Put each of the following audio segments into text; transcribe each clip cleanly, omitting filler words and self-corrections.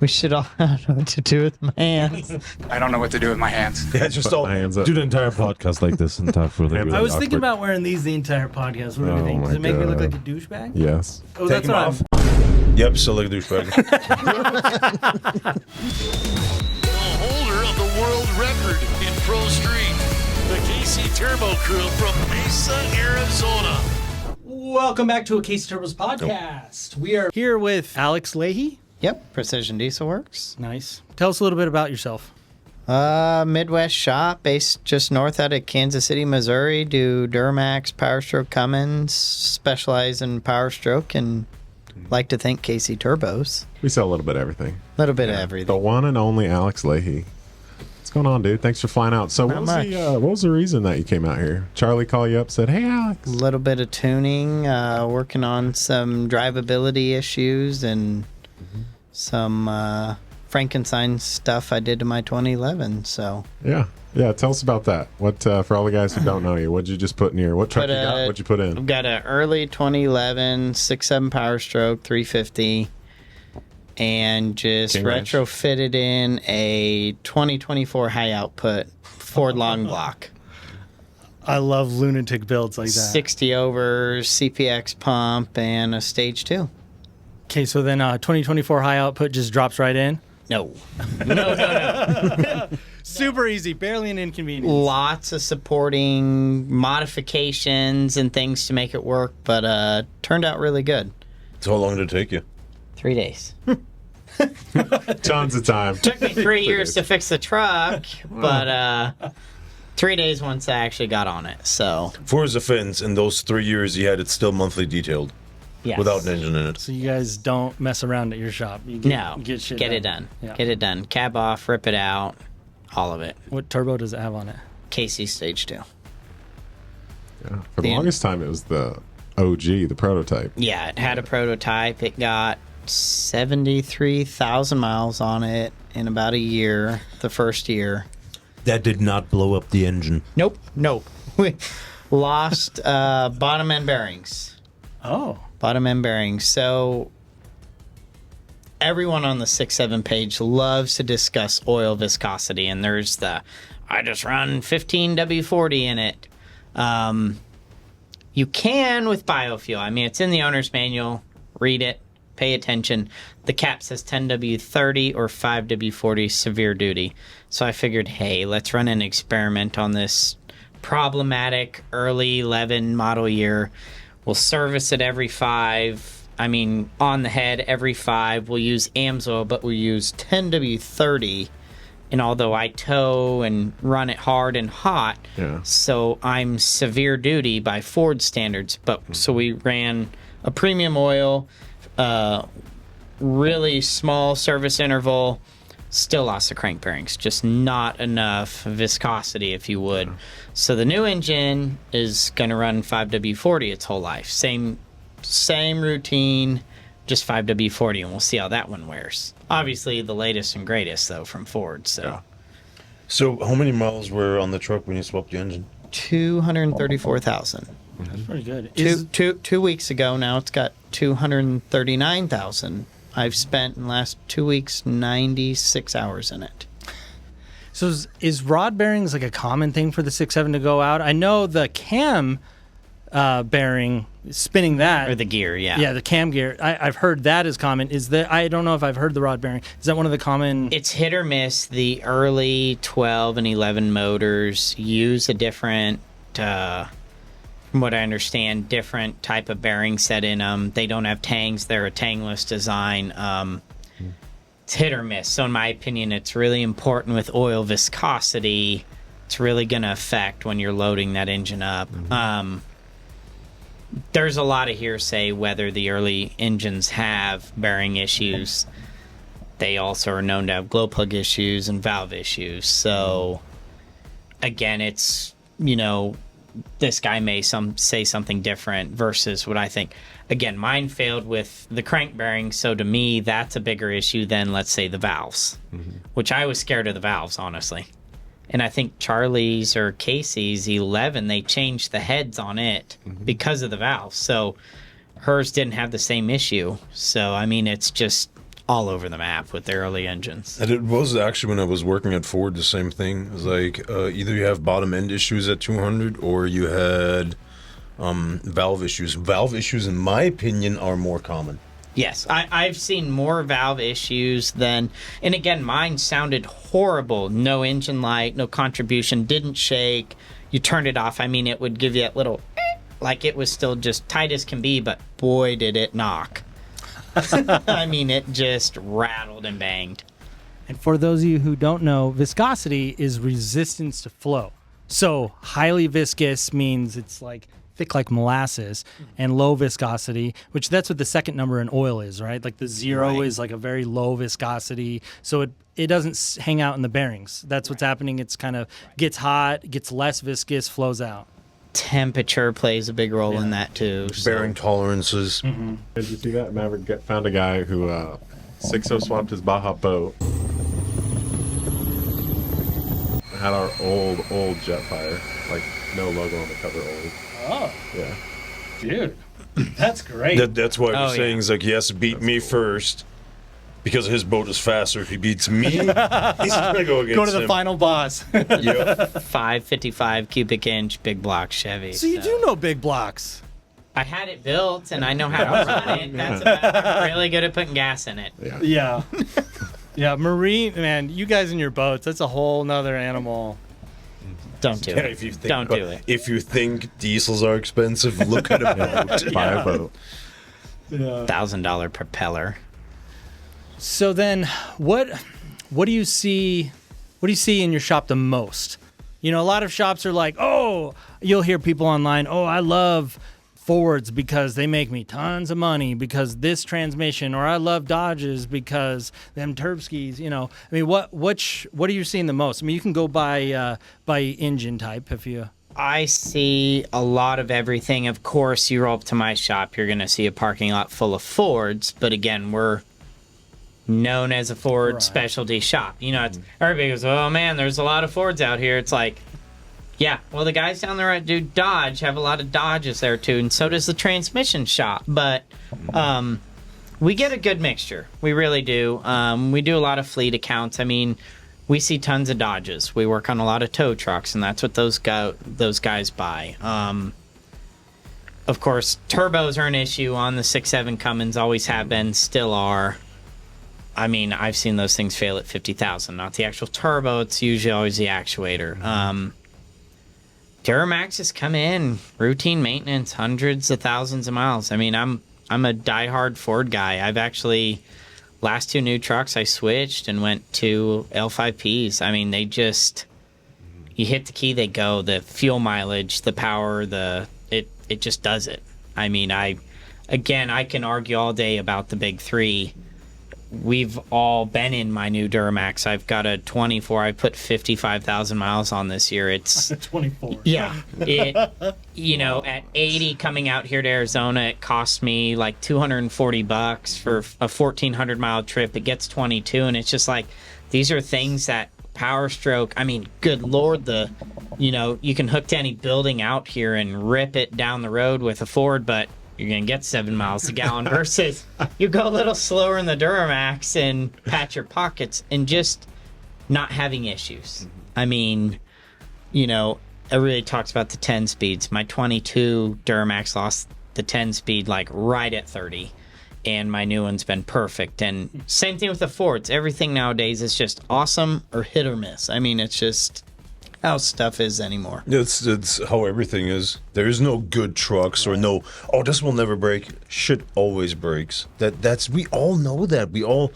We should all know what to do with my hands. I don't know what to do with my hands. Yeah, just all my hands up. do the entire podcast like this and talk really, really I was thinking awkward. about wearing these the entire podcast. What do you Oh think? Does my it make me look God. like a douchebag? Yes. Oh, Take that's them what off. I'm... Yep, still like a douchebag. The holder of the world record in Pro Street, the KC Turbo Crew from Mesa, Arizona. Welcome back to a Case Turbos podcast. We are here with Alex Ley. Yep, Precision Diesel Works. Nice. Tell us a little bit about yourself. Midwest shop based just north out of Kansas City, Missouri. Do Duramax, Powerstroke, Cummins. Specialize in Powerstroke and like to think KC Turbos. We sell a little bit of everything. A little bit of The everything. one and only Alex Ley. What's going on, dude? Thanks for flying out. So what was the reason that you came out here? Charlie called you up, said, "Hey, Alex." A little bit of tuning, working on some drivability issues and some Frankenstein stuff I did to my 2011. So Yeah. Tell us about that. What for all the guys who don't know you? What'd you just put in your? What truck you got? What'd you put in? I've got an early 2011 6.7 Powerstroke 350, and just King Ranch. retrofitted in a 2024 high output Ford long block. I love lunatic builds like that. 60 over CPX pump and a stage 2. Okay, so then 2024 high output just drops right in. No. Super easy, barely an inconvenience. Lots of supporting modifications and things to make it work, but turned out really good. So how long did it take you? 3 days. Tons of time. Took me 3 years to fix the truck, but 3 days once I actually got on it. So For his offense, in those 3 years, he had it still monthly detailed yes. without an engine in it. So you guys don't mess around at your shop. You get it done. Yeah. Get it done. Cab off, rip it out, all of it. What turbo does it have on it? KC Stage 2. Yeah. For the Dan. longest time, it was the OG, the prototype. Yeah, it had a prototype. It got 73,000 miles on it in about a year, the first year. That did not blow up the engine. Nope. We lost bottom end bearings. Oh. Bottom end bearings. So everyone on the 6.7 page loves to discuss oil viscosity, and there's I just run 15 W40 in it. You can with biofuel. I mean, it's in the owner's manual. Read it. Pay attention. The cap says 10W30 or 5W40 severe duty. So I figured, hey, let's run an experiment on this problematic early 11 model year. We'll service it every 5. I mean, on the head every 5. We'll use AMSOIL, but we'll use 10W30. And although I tow and run it hard and hot, so I'm severe duty by Ford standards. But so we ran a premium oil, really small service interval, still lost the crank bearings, just not enough viscosity, if you would. So the new engine is going to run 5W40 its whole life. Same routine, just 5W40, and we'll see how that one wears. Obviously, the latest and greatest, though, from Ford. So how many miles were on the truck when you swapped the engine? 234,000. That's pretty good. Two weeks ago now, it's got 239,000. I've spent in the last 2 weeks 96 hours in it. So is rod bearings like a common thing for the 6.7 to go out? I know the cam bearing, spinning that. Or the gear, yeah. Yeah, the cam gear. I've heard that is common. I don't know if I've heard the rod bearing. Is that one of the common? It's hit or miss. The early 12 and 11 motors use a different, from what I understand, different type of bearing set in them. They don't have tangs. They're a tangless design. It's hit or miss. So in my opinion, it's really important with oil viscosity. It's really going to affect when you're loading that engine up. There's a lot of hearsay whether the early engines have bearing issues. They also are known to have glow plug issues and valve issues. So again, it's, this guy may say something different versus what I think. Again, mine failed with the crank bearing, so to me, that's a bigger issue than, let's say, the valves, which I was scared of the valves, honestly. And I think Charlie's or Casey's 11, they changed the heads on it because of the valves. So hers didn't have the same issue. So, I mean, it's just all over the map with the early engines. And it was actually when I was working at Ford the same thing. It was like either you have bottom end issues at 200 or you had valve issues. Valve issues, in my opinion, are more common. Yes, I've seen more valve issues than, and again, mine sounded horrible. No engine light, no contribution, didn't shake. You turned it off. I mean, it would give you that little, like it was still just tight as can be, but boy, did it knock. I mean, it just rattled and banged. And for those of you who don't know, viscosity is resistance to flow. So highly viscous means it's like thick like molasses, and low viscosity, which that's what the second number in oil is, right? Like the zero is like a very low viscosity. So it doesn't hang out in the bearings. That's what's happening. It's kind of gets hot, gets less viscous, flows out. Temperature plays a big role in that too. Bearing tolerances. Did you see that? Maverick found a guy who 6.0 swapped his Baja boat. Had our old Jetfire, like no logo on the cover, old. Oh, Yeah. dude, that's great. That's why I was Oh, saying yeah. he's like, he has to beat me first because his boat is faster. If he beats me, he's gonna go against Go to the him. final boss. Yep. 555 cubic inch big block Chevy. So you do know big blocks. I had it built and I know how to run it. That's about, I'm really good at putting gas in it. Yeah. Yeah, marine, man, you guys in your boats, that's a whole nother animal. Don't do Yeah, it. if you think, Don't do it. If you think diesels are expensive, look at a boat. Buy a boat. $1,000 propeller. So then what do you see in your shop the most? You know, a lot of shops are like, "Oh, you'll hear people online, "Oh, I love Fords because they make me tons of money because this transmission," or "I love Dodges because them Turbskis," you know. I mean, what are you seeing the most? I mean, you can go by engine type if you. I see a lot of everything. Of course, you roll up to my shop, you're going to see a parking lot full of Fords. But again, we're known as a Ford specialty shop. You know, everybody goes, "Oh man, there's a lot of Fords out here." It's like, yeah, well, the guys down there at Dodge have a lot of Dodges there too, and so does the transmission shop. But we get a good mixture. We really do. We do a lot of fleet accounts. I mean, we see tons of Dodges. We work on a lot of tow trucks, and that's what those guys buy. Of course, turbos are an issue on the 6.7 Cummins. Always have been, still are. I mean, I've seen those things fail at 50,000. Not the actual turbo. It's usually always the actuator. Duramaxes come in, routine maintenance, hundreds of thousands of miles. I mean, I'm a diehard Ford guy. I've actually, last two new trucks, I switched and went to L5Ps. I mean, they just, you hit the key, they go. The fuel mileage, the power, it just does it. I mean, I can argue all day about the big three. We've all been in my new Duramax. I've got a 24. I put 55,000 miles on this year. It's 24. yeah. It, you know, at 80 coming out here to Arizona, it cost me like $240 for a 1,400 mile trip. It gets 22, and it's just like, these are things that Powerstroke. I mean, good Lord, you know, you can hook to any building out here and rip it down the road with a Ford, but you're going to get 7 miles a gallon versus you go a little slower in the Duramax and pat your pockets and just not having issues. I mean, you know, everybody talks about the 10 speeds. My 22 Duramax lost the 10 speed like right at 30, and my new one's been perfect. And same thing with the Fords. Everything nowadays is just awesome or hit or miss. I mean, it's just how stuff is anymore. It's how everything is. There is no good trucks or no, "Oh, this will never break." Shit always breaks. That's we all know that. We all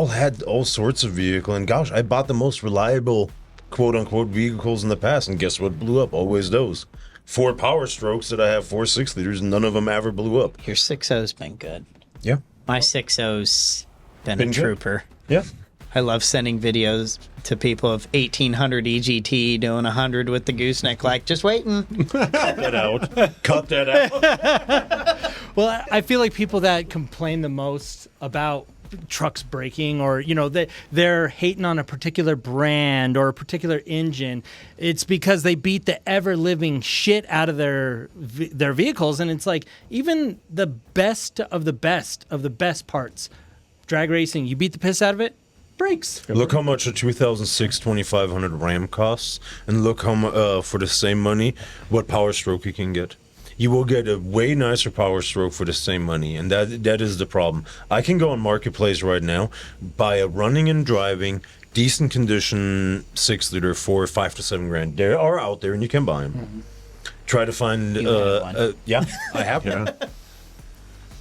had all sorts of vehicle, and gosh, I bought the most reliable quote unquote vehicles in the past, and guess what blew up? Always those. 4 Powerstrokes that I have, 4 6-liters, none of them ever blew up. Your 6.0's been good. Yeah. My 6.0's been a Been good. trooper. Yeah. I love sending videos to people of 1800 EGT doing 100 with the gooseneck, like, just waiting. Cut that out. Cut that out. Well, I feel like people that complain the most about trucks breaking, or you know, they're hating on a particular brand or a particular engine, it's because they beat the ever living shit out of their vehicles. And it's like, even the best of the best parts drag racing, you beat the piss out of it, brakes. Look how much a 2006 2500 Ram costs, and look how for the same money what Powerstroke you can get. You will get a way nicer Powerstroke for the same money, and that is the problem. I can go on Marketplace right now, buy a running and driving, decent condition 6-liter for 5 to 7 grand. They are out there, and you can buy them. Mm-hmm. Try to find, yeah, I have one.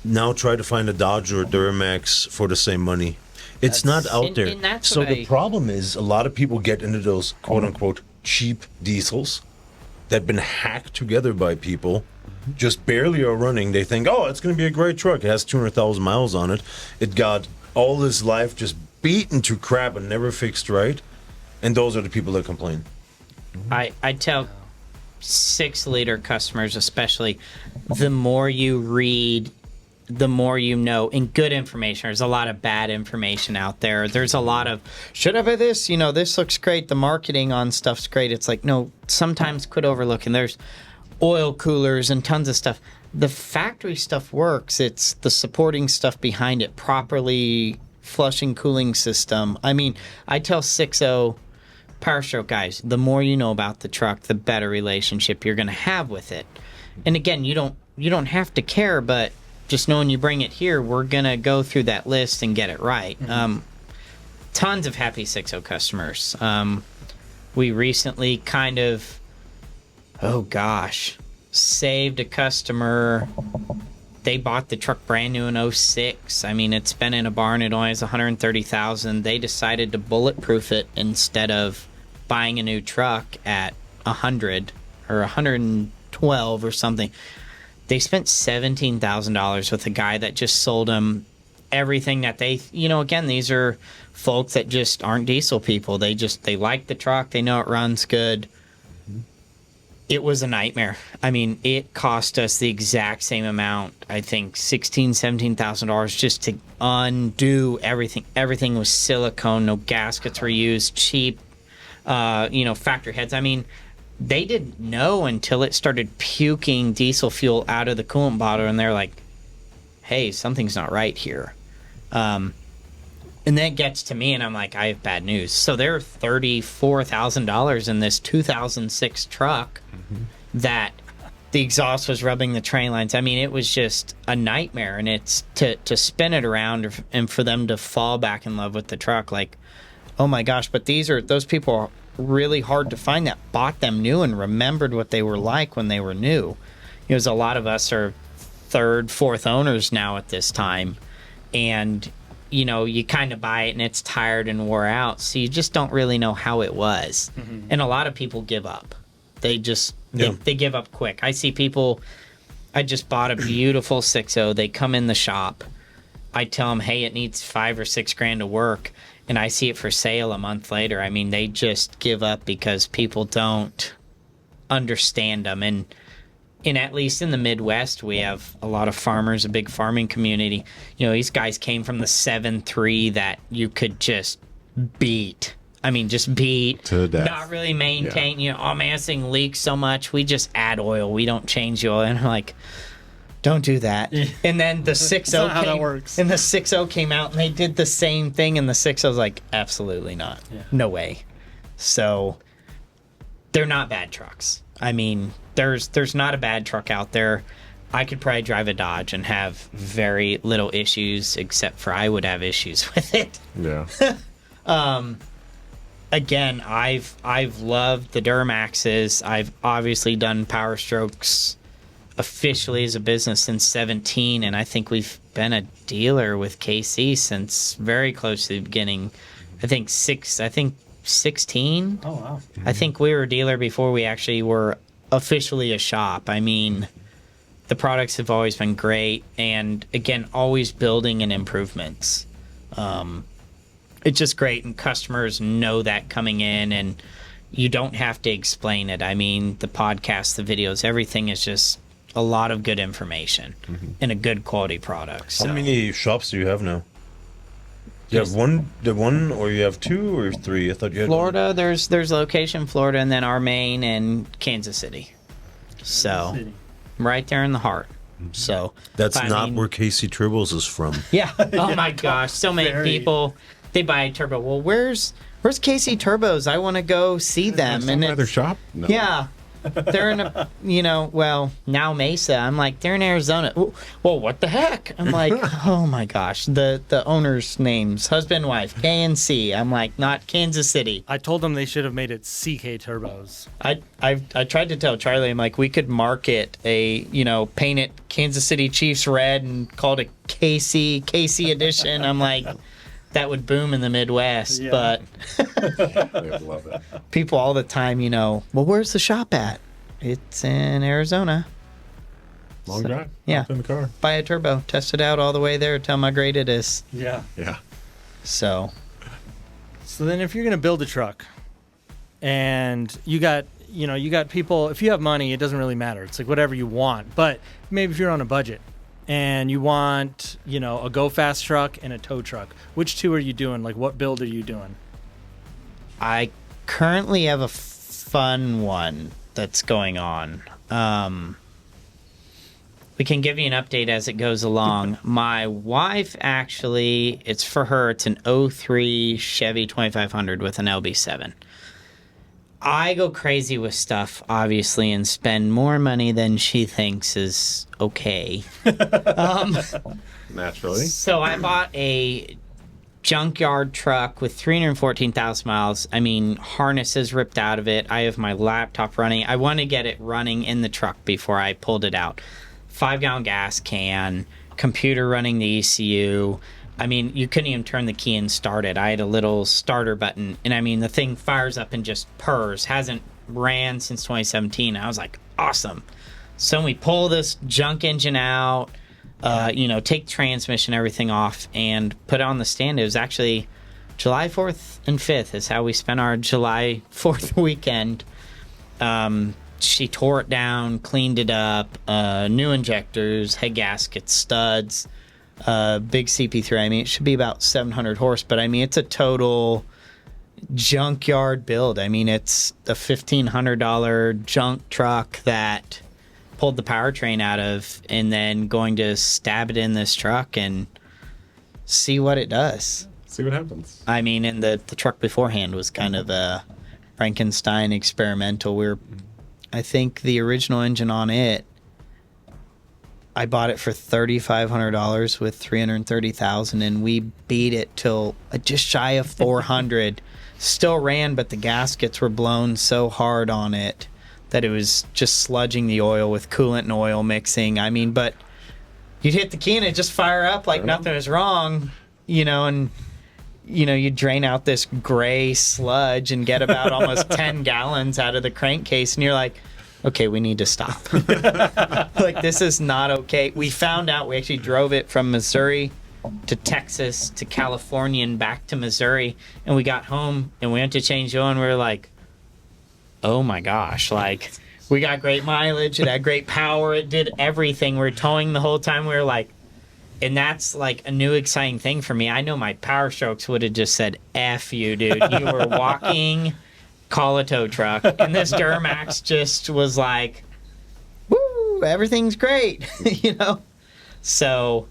Now try to find a Dodge or a Duramax for the same money. It's not out there. and that's So what the problem is a lot of people get into those quote-unquote cheap diesels that have been hacked together by people, just barely are running. They think, oh, it's going to be a great truck. It has 200,000 miles on it. It got all his life just beaten to crap and never fixed right. And those are the people that complain. I tell 6-liter customers especially, the more you read, the more you know, and good information. There's a lot of bad information out there. There's a lot of, should I buy this? You know, this looks great. The marketing on stuff's great. It's like, no, sometimes quit overlooking. There's oil coolers and tons of stuff. The factory stuff works. It's the supporting stuff behind it, properly flushing cooling system. I mean, I tell 6.0 Powerstroke guys, the more you know about the truck, the better relationship you're going to have with it. And again, you don't have to care, but just knowing you bring it here, we're going to go through that list and get it right. Tons of happy 6.0 customers. We recently kind of, saved a customer. They bought the truck brand new in 06. I mean, it's been in a barn. It only has 130,000. They decided to bulletproof it instead of buying a new truck at 100 or 112 or something. They spent $17,000 with a guy that just sold them everything that they, again, these are folks that just aren't diesel people. They like the truck. They know it runs good. It was a nightmare. I mean, it cost us the exact same amount, I think $16,000, $17,000 just to undo everything. Everything was silicone, no gaskets were used, cheap, factory heads. I mean, they didn't know until it started puking diesel fuel out of the coolant bottle, and they're like, hey, something's not right here. And then it gets to me, and I'm like, I have bad news. So there are $34,000 in this 2006 truck that the exhaust was rubbing the train lines. I mean, it was just a nightmare. And it's to spin it around and for them to fall back in love with the truck. Like, oh my gosh, but those people are really hard to find that bought them new and remembered what they were like when they were new. A lot of us are third, fourth owners now at this time. And you kind of buy it and it's tired and wore out, so you just don't really know how it was. And a lot of people give up. They just they give up quick. I see people. I just bought a beautiful 6.0. They come in the shop. I tell them, hey, it needs $5 or $6 grand to work, and I see it for sale a month later. I mean, they just give up because people don't understand them. And at least in the Midwest, we have a lot of farmers, a big farming community. These guys came from the 7.3 that you could just beat. I mean, just beat. To death. Not really maintain. Oh, man, this thing leaks so much. We just add oil. We don't change the oil. And I'm like, don't do that. And then the 6.0 how that works. And the 6.0 came out, and they did the same thing. And the 6.0 was like, absolutely not. Yeah. No way. So they're not bad trucks. I mean, there's not a bad truck out there. I could probably drive a Dodge and have very little issues, except for I would have issues with it. Yeah. Again, I've loved the Duramaxes. I've obviously done Powerstrokes officially as a business since 17, and I think we've been a dealer with KC since very close to the beginning. I think 16. Oh, wow. I think we were a dealer before we actually were officially a shop. I mean, the products have always been great, and again, always building and improvements. It's just great, and customers know that coming in, and you don't have to explain it. I mean, the podcasts, the videos, everything is just a lot of good information and a good quality product. So. How many shops do you have now? You have one, or you have 2 or 3? I thought you had Florida. One. There's location in Florida, and then our main in Kansas City. So, right there in the heart. So That's I not mean, where Casey Tribbles is from. Yeah. Oh my gosh, so many people they buy a turbo. Well, where's Casey Turbos? I want to go see them. And Their it's, shop? No. yeah, they're in a well now Mesa. I'm like they're in Arizona. Well, what the heck? I'm like oh my gosh, the owners' names, husband, wife, K and C. I'm like not Kansas City. I told them they should have made it CK Turbos. I tried to tell Charlie, I'm like, we could market paint it Kansas City Chiefs red and call it KC edition. I'm like, that would boom in the Midwest. Yeah. But They would love it. people all the time, well, where's the shop at? It's in Arizona. Long drive. yeah. Hop in the car. Buy a turbo, test it out all the way there, tell them how great it is. Yeah. Yeah. So, So then if you're going to build a truck and you got people, if you have money, it doesn't really matter. It's like whatever you want. But maybe if you're on a budget and you want, a go fast truck and a tow truck, which two are you doing? Like what build are you doing? I currently have a fun one that's going on. We can give you an update as it goes along. My wife actually, it's for her, it's an 03 Chevy 2500 with an LB7. I go crazy with stuff, obviously, and spend more money than she thinks is okay. Naturally. So I bought a Junkyard truck with 314,000 miles. I mean, harnesses ripped out of it. I have my laptop running. I want to get it running in the truck before I pulled it out. 5-gallon gas can, computer running the ECU. I mean, you couldn't even turn the key and start it. I had a little starter button, and I mean, the thing fires up and just purrs. Hasn't ran since 2017. I was like, awesome. So we pull this junk engine out, take transmission, everything off, and put it on the stand. It was actually July 4th and 5th is how we spent our July 4th weekend. She tore it down, cleaned it up, new injectors, head gaskets, studs, big CP3. I mean, it should be about 700 horse, but I mean, it's a total junkyard build. I mean, it's a $1,500 junk truck that pulled the powertrain out of, and then going to stab it in this truck and see what it does. See what happens. I mean, and the truck beforehand was kind of a Frankenstein experimental. I think the original engine on it, I bought it for $3,500 with 330,000, and we beat it till just shy of 400. Still ran, but the gaskets were blown so hard on it that it was just sludging the oil with coolant and oil mixing. I mean, but you'd hit the key and it'd just fire up like nothing was wrong, and you drain out this gray sludge and get about almost 10 gallons out of the crankcase, and you're like, okay, we need to stop. Like, this is not okay. We found out, we actually drove it from Missouri to Texas to California and back to Missouri, and we got home and we went to change oil, and we were like, oh my gosh, like, we got great mileage, it had great power, it did everything. We were towing the whole time. We were like, and that's like a new exciting thing for me. I know my Powerstrokes would have just said, F you, dude. You were walking, call a tow truck. And this Duramax just was like, woo, everything's great, So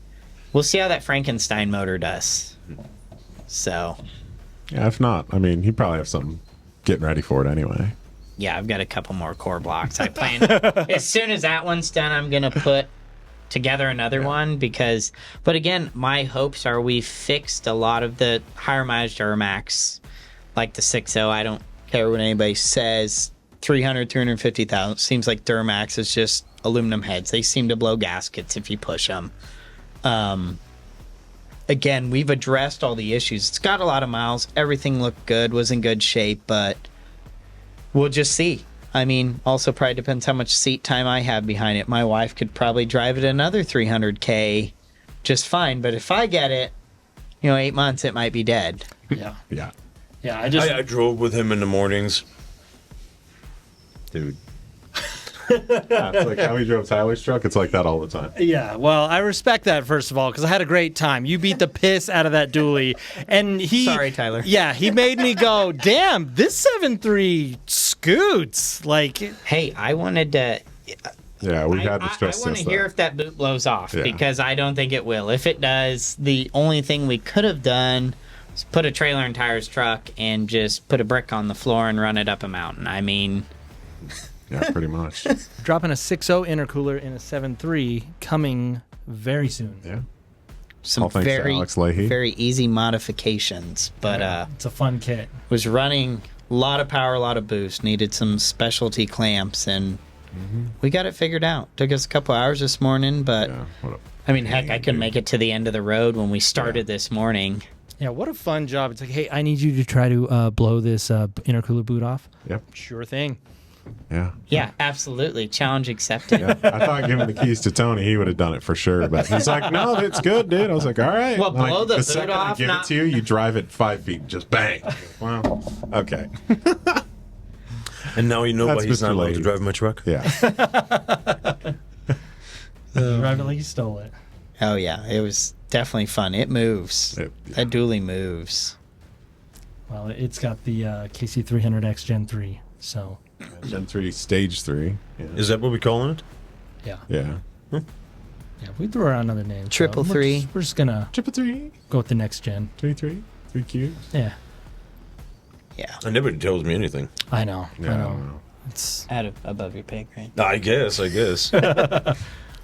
we'll see how that Frankenstein motor does. So. Yeah, if not, I mean, he'd probably have something getting ready for it anyway. Yeah, I've got a couple more core blocks. I plan, as soon as that one's done, I'm going to put together another one but again, my hopes are we fixed a lot of the higher mileage Duramax, like the 6.0. I don't care what anybody says. 350,000 seems like Duramax is just aluminum heads. They seem to blow gaskets if you push them. Again, we've addressed all the issues. It's got a lot of miles. Everything looked good, was in good shape, but we'll just see. I mean, also probably depends how much seat time I have behind it. My wife could probably drive it another 300K just fine, but if I get it, 8 months, it might be dead. Yeah. Yeah. Yeah, I drove with him in the mornings. Dude. Yeah, it's like how he drove Tyler's truck. It's like that all the time. Yeah, well, I respect that, first of all, because I had a great time. You beat the piss out of that dually. And Sorry, Tyler. Yeah, he made me go, damn, this 7.3 scoots. Like, Hey, I wanted to... Yeah, we've had to stress I want test to hear that. if that boot blows off, Yeah. because I don't think it will. If it does, the only thing we could have done is put a trailer in Tyre's truck and just put a brick on the floor and run it up a mountain. I mean, Yeah, pretty much. Dropping a 6.0 intercooler in a 7.3 coming very soon. Yeah. some All thanks to very, Alex Ley. very easy modifications. But It's a fun kit. was running a lot of power, a lot of boost, needed some specialty clamps, and we got it figured out. Took us a couple hours this morning, but Yeah. What a I mean, heck, I couldn't make it to the end of the road when we started this morning. Yeah, what a fun job. It's like, hey, I need you to try to blow this intercooler boot off. Yep. Sure thing. Yeah. Yeah, absolutely. Challenge accepted. Yeah. I thought giving the keys to Tony, he would have done it for sure. But he's like, no, it's good, dude. I was like, all right. Well, And like, blow the boot second off, I give not- it to you, you drive it 5 feet, and just bang. Well, okay. And now you know That's why he's Mr. not allowed Lady. to drive my truck. Yeah. Drive it like you stole it. Oh, yeah. It was definitely fun. It moves. Yeah. That dually moves. Well, it's got the KC300X Gen 3. So, Gen 3, Stage 3. Yeah. Is that what we're calling it? yeah. Yeah. Yeah, we threw around other names. Triple three. We're just going to Triple 3. go with the next gen. 3 3. 3 cubes. Yeah, Yeah. And nobody tells me anything. I know. Yeah, I I know. don't know. It's, Above your pay grade. I guess.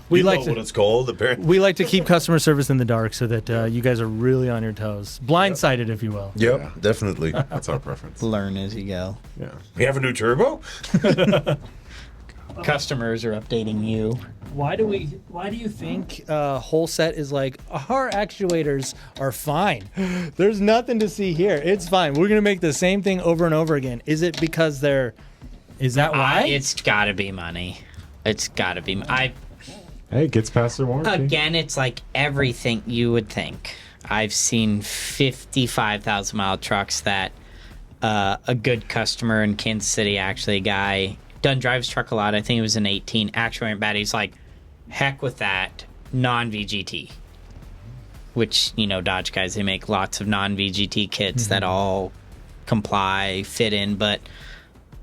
we You like know to what it's called, apparently. we like to keep customer service in the dark so that you guys are really on your toes, blindsided, if you will. Yep, Yeah. definitely. That's our preference. Learn as you go. Yeah. We have a new turbo? Customers are updating you. Why do you think whole set is like, our actuators are fine? There's nothing to see here. It's fine. We're gonna make the same thing over and over again. Is it because is that why? It's got to be money. It's got to be. Hey, it gets past their warranty. Again, it's like everything you would think. I've seen 55,000 mile trucks that a good customer in Kansas City, actually, a guy done drives truck a lot. I think it was an 18. Actually went bad. He's like, heck with that non-VGT. Which, Dodge guys, they make lots of non-VGT kits that all comply, fit in. But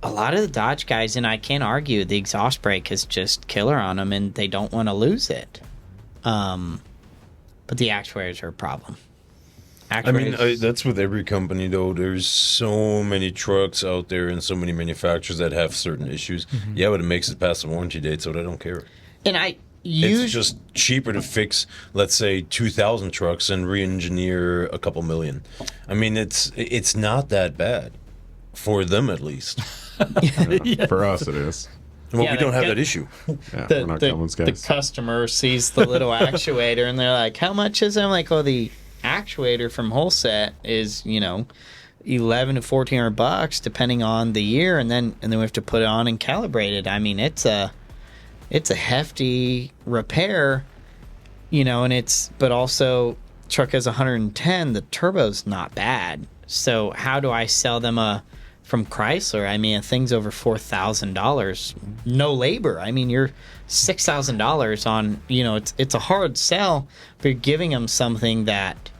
a lot of the Dodge guys, and I can't argue, the exhaust brake is just killer on them, and they don't want to lose it. But the actuators are a problem. I mean, that's with every company, though. There's so many trucks out there and so many manufacturers that have certain issues. Yeah, but it makes it past the warranty date, so I don't care. And It's just cheaper to fix, let's say, 2,000 trucks and re-engineer a couple million. I mean, it's not that bad. For them, at least. For us, it is. Well, Yeah, we don't they have get- that issue. Yeah, we're not Cummins the guys. customer sees the little actuator and they're like, how much is it? I'm like, oh, the actuator from Wholeset is, $1,100 to $1,400 depending on the year, and then we have to put it on and calibrate it. I mean, it's a hefty repair, but also truck has 110, the turbo's not bad. So how do I sell them from Chrysler? I mean, a thing's over $4,000, no labor. I mean, you're $6,000 on, it's a hard sell, but you're giving them something that,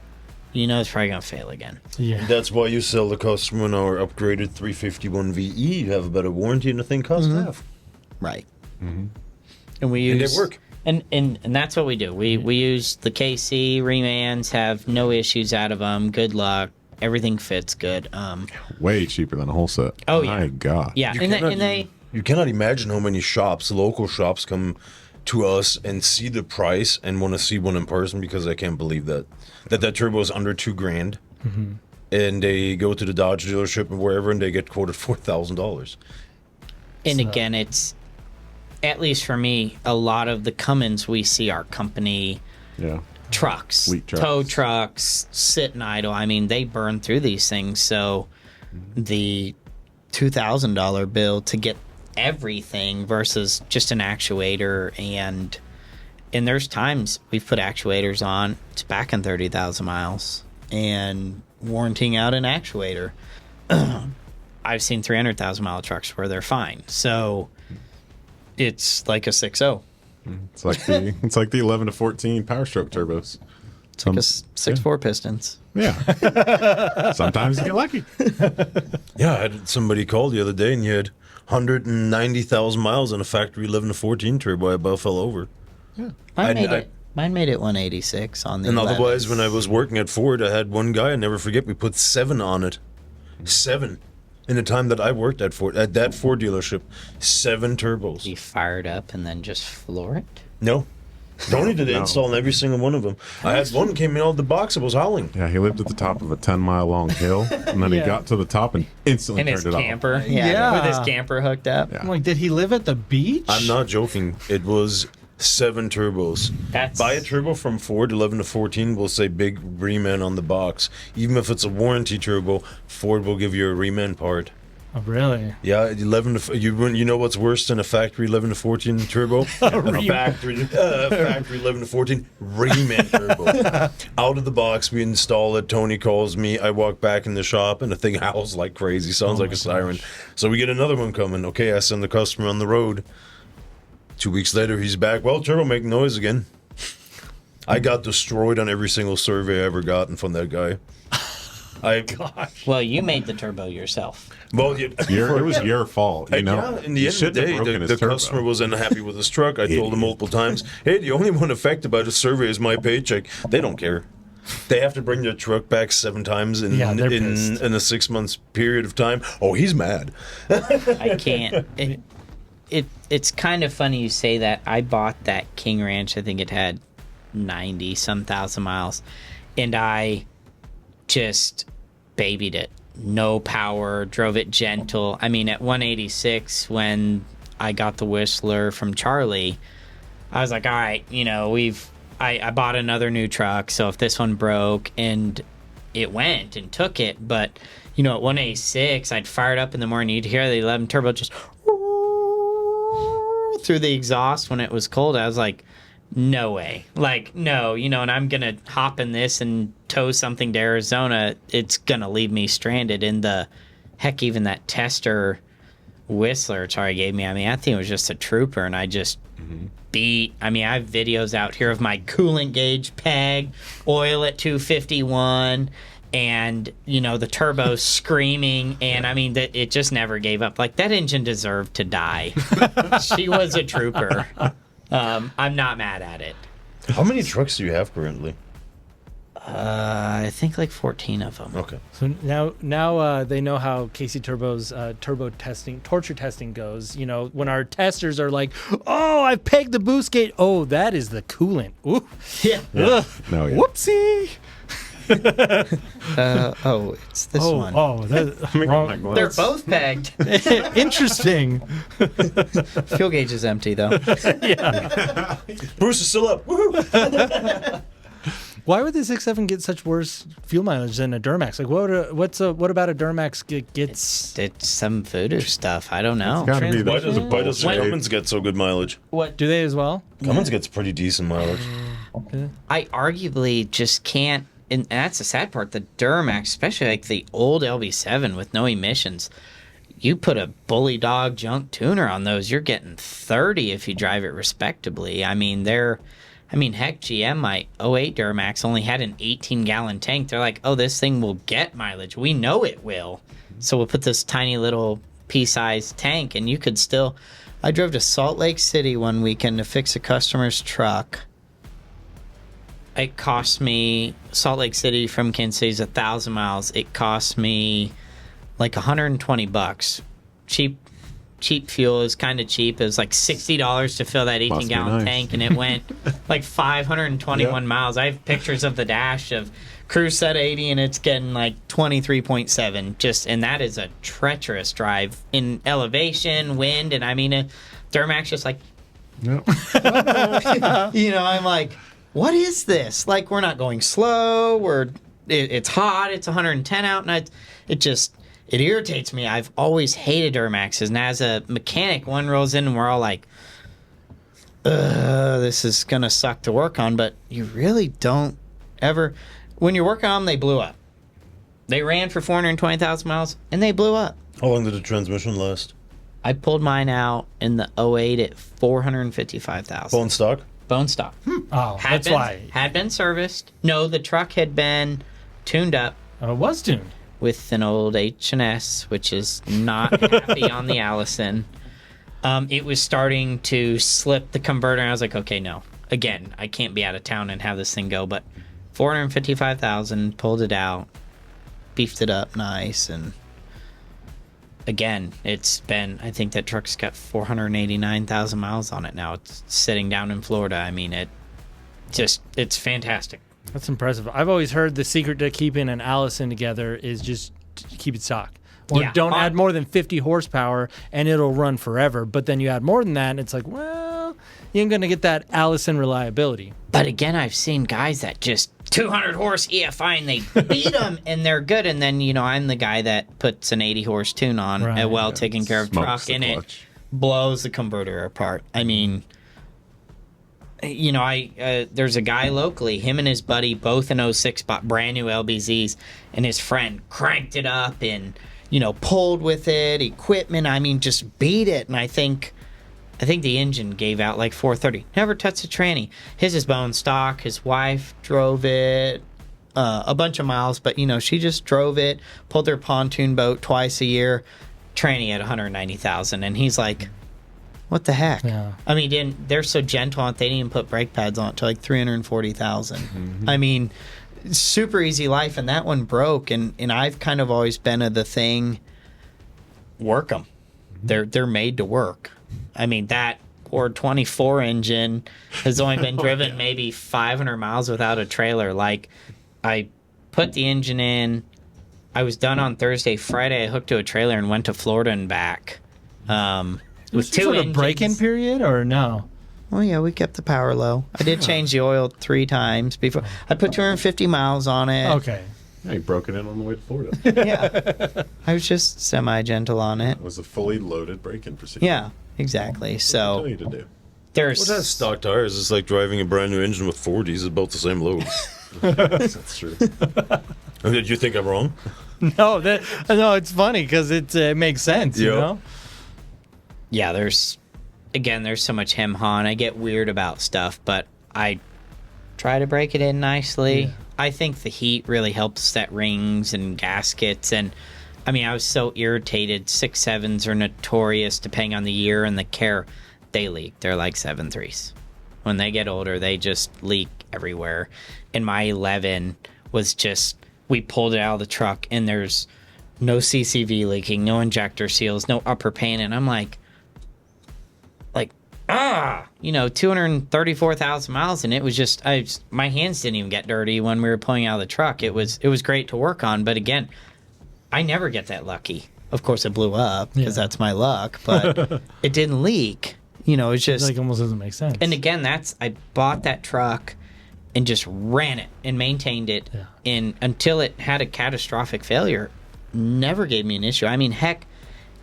it's probably going to fail again. Yeah. That's why you sell the customer an our upgraded 351 VE. You have a better warranty and the thing costs half. Right. And we use... And they work. And that's what we do. We use the KC remans, have no issues out of them. Good luck. Everything fits good. Way cheaper than a whole set. Oh, yeah. My God. Yeah, You cannot imagine how many local shops come to us and see the price and want to see one in person, because I can't believe that turbo is under $2,000. And they go to the Dodge dealership and wherever, and they get quoted $4,000. And again, it's, at least for me, a lot of the Cummins we see our company Yeah. trucks, Fleet trucks. tow trucks, sit and idle. I mean, they burn through these things. So the $2,000 bill to get everything versus just an actuator, and there's times we've put actuators on, it's back in 30,000 miles and warranting out an actuator. I've seen 300,000 mile trucks where they're fine. So it's like a 6.0. It's like the 11 to 14 Powerstroke turbos. It's like a 6.4 pistons. Yeah. Sometimes you get lucky. Yeah, I had somebody call the other day and you had 190,000 miles in a factory 11 to 14 turbo. I about fell over. Mine made it 186 on the. And 11. otherwise, when I was working at Ford, I had one guy, I never forget, we put 7 on it. 7. In the time that I worked at Ford, at that Ford dealership, 7 turbos. You fired up and then just floor it. No. Tony did the install on every single one of them. I had one came in out of the box, it was howling. Yeah, he lived at the top of a 10-mile-long hill, and then he got to the top and instantly And his turned it camper. off. Yeah. With his camper hooked up. Yeah. I'm like, did he live at the beach? I'm not joking. It was 7 turbos. That's Buy a turbo from Ford 11 to 14 will say big reman on the box. Even if it's a warranty turbo, Ford will give you a reman part. Oh, really? Yeah, 11 to you know what's worse than a factory 11 to 14 turbo? a factory 11 to 14 reman turbo. Out of the box, we install it. Tony calls me. I walk back in the shop, and the thing howls like crazy. Sounds like a siren. So we get another one coming. Okay, I send the customer on the road. 2 weeks later, he's back. Well, turbo making noise again. I got destroyed on every single survey I ever gotten from that guy. Well, you made the turbo yourself. Well, It was your fault, you know. Yeah, in the You end of the shouldn't have day, broken his the turbo. customer was unhappy with his truck. I told him multiple times, hey, the only one affected by the survey is my paycheck. They don't care. They have to bring their truck back 7 times in a 6 months period of time. Oh, he's mad. I can't. It's kind of funny you say that. I bought that King Ranch. I think it had 90-some thousand miles. And I just babied it. No power, drove it gentle. I mean, at 186, when I got the Whistler from Charlie, I was like, all right, I bought another new truck, so if this one broke, and it went and took it, but, at 186, I'd fire it up in the morning, you'd hear the 11 turbo just through the exhaust when it was cold. I was like, no way. Like, no, and I'm going to hop in this and tow something to Arizona. It's going to leave me stranded in even that tester Whistler Charlie gave me. I mean, that thing was just a trooper, and I just I have videos out here of my coolant gauge peg, oil at 251, and, the turbo screaming, and, it just never gave up. Like, that engine deserved to die. She was a trooper. I'm not mad at it. How many trucks do you have currently? I think like 14 of them. Okay. So now they know how KC Turbo's turbo testing, torture testing goes. When our testers are like, "Oh, I've pegged the boost gauge. Oh, that is the coolant. Ooh, Yeah. No, yeah. Whoopsie." It's this one. Wrong. They're both pegged. Interesting. Fuel gauge is empty though. Bruce is still up. Woohoo! Why would the 6.7 get such worse fuel mileage than a Duramax? Like, what about a Duramax gets? It's some voodoo stuff. I don't know. It's gotta be Why the does Cummins get so good mileage? What Do they as well? Cummins gets pretty decent mileage. I arguably just can't, and that's the sad part. The Duramax, especially like the old LB7 with no emissions, you put a bully dog junk tuner on those, you're getting 30 if you drive it respectably. Heck, GM, my 08 Duramax only had an 18-gallon tank. They're like, oh, this thing will get mileage. We know it will. So we'll put this tiny little pea-sized tank, and you could still... I drove to Salt Lake City one weekend to fix a customer's truck. It cost me... Salt Lake City from Kansas City is 1,000 miles. It cost me like $120. Cheap fuel is kind of cheap. It was like $60 to fill that 18-gallon tank, and it went like 521 miles. I have pictures of the dash of cruise set 80, and it's getting like 23.7. And that is a treacherous drive in elevation, wind, and Duramax just like, I'm like, what is this? Like, we're not going slow. It's hot. It's 110 out, and it irritates me. I've always hated Duramaxes, and as a mechanic, one rolls in and we're all like, this is going to suck to work on, but you really don't ever... When you're working on them, they blew up. They ran for 420,000 miles, and they blew up. How long did the transmission last? I pulled mine out in the 08 at 455,000. Bone stock? Bone stock. Oh, Had been serviced. No, the truck had been tuned up. Oh, it was tuned. with an old H&S, which is not happy on the Allison. It was starting to slip the converter, and I was like, okay, no. Again, I can't be out of town and have this thing go, but $455,000, pulled it out, beefed it up nice, and again, it's been, I think that truck's got 489,000 miles on it now. It's sitting down in Florida. I mean, it's fantastic. That's impressive. I've always heard the secret to keeping an Allison together is just to keep it stock. Or don't add more than 50 horsepower and it'll run forever. But then you add more than that and it's like, well, you ain't going to get that Allison reliability. But again, I've seen guys that just 200 horse EFI and they beat them and they're good. And then, I'm the guy that puts an 80 horse tune on a well taken care of truck and it blows the converter apart. I mean, there's a guy locally, him and his buddy, both in 06, bought brand new LBZs, and his friend cranked it up and, pulled with it, equipment. I mean, just beat it. And I think the engine gave out like 430. Never touched a tranny. His is bone stock. His wife drove it a bunch of miles, but, she just drove it, pulled their pontoon boat twice a year, tranny at 190,000. And he's like, what the heck? Yeah. I mean, they're so gentle on it, they didn't even put brake pads on it to like 340,000. Mm-hmm. I mean, super easy life, and that one broke. And I've kind of always been of the thing, work them. They're made to work. I mean, that or 24 engine has only been driven maybe 500 miles without a trailer. Like, I put the engine in. I was done on Thursday. Friday, I hooked to a trailer and went to Florida and back. Was two sort of break-in period or no? Oh, yeah, we kept the power low. I did change the oil 3 times before. I put 250 miles on it. Okay. Yeah, you broke it in on the way to Florida. Yeah. I was just semi-gentle on it. It was a fully loaded break-in procedure. Yeah, exactly. So What do you to do? there's... Well, that's stock tires. It's like driving a brand new engine with 40s. It's about the same load. That's true. I mean, did you think I'm wrong? No, it's funny because it makes sense, you know? Yeah, there's so much hem-haw, and I get weird about stuff, but I try to break it in nicely. Yeah. I think the heat really helps set rings and gaskets, and I mean, I was so irritated. 6.7s are notorious, depending on the year and the care, they leak. They're like 7.3s. When they get older, they just leak everywhere. And my 11 was just, we pulled it out of the truck, and there's no CCV leaking, no injector seals, no upper pane, and I'm like, 234,000 miles, and it was just, my hands didn't even get dirty when we were pulling out of the truck. It was great to work on, but again, I never get that lucky. Of course, it blew up because that's my luck, but it didn't leak. It's just like almost doesn't make sense. And again, I bought that truck and just ran it and maintained it, and until it had a catastrophic failure, never gave me an issue. I mean, heck,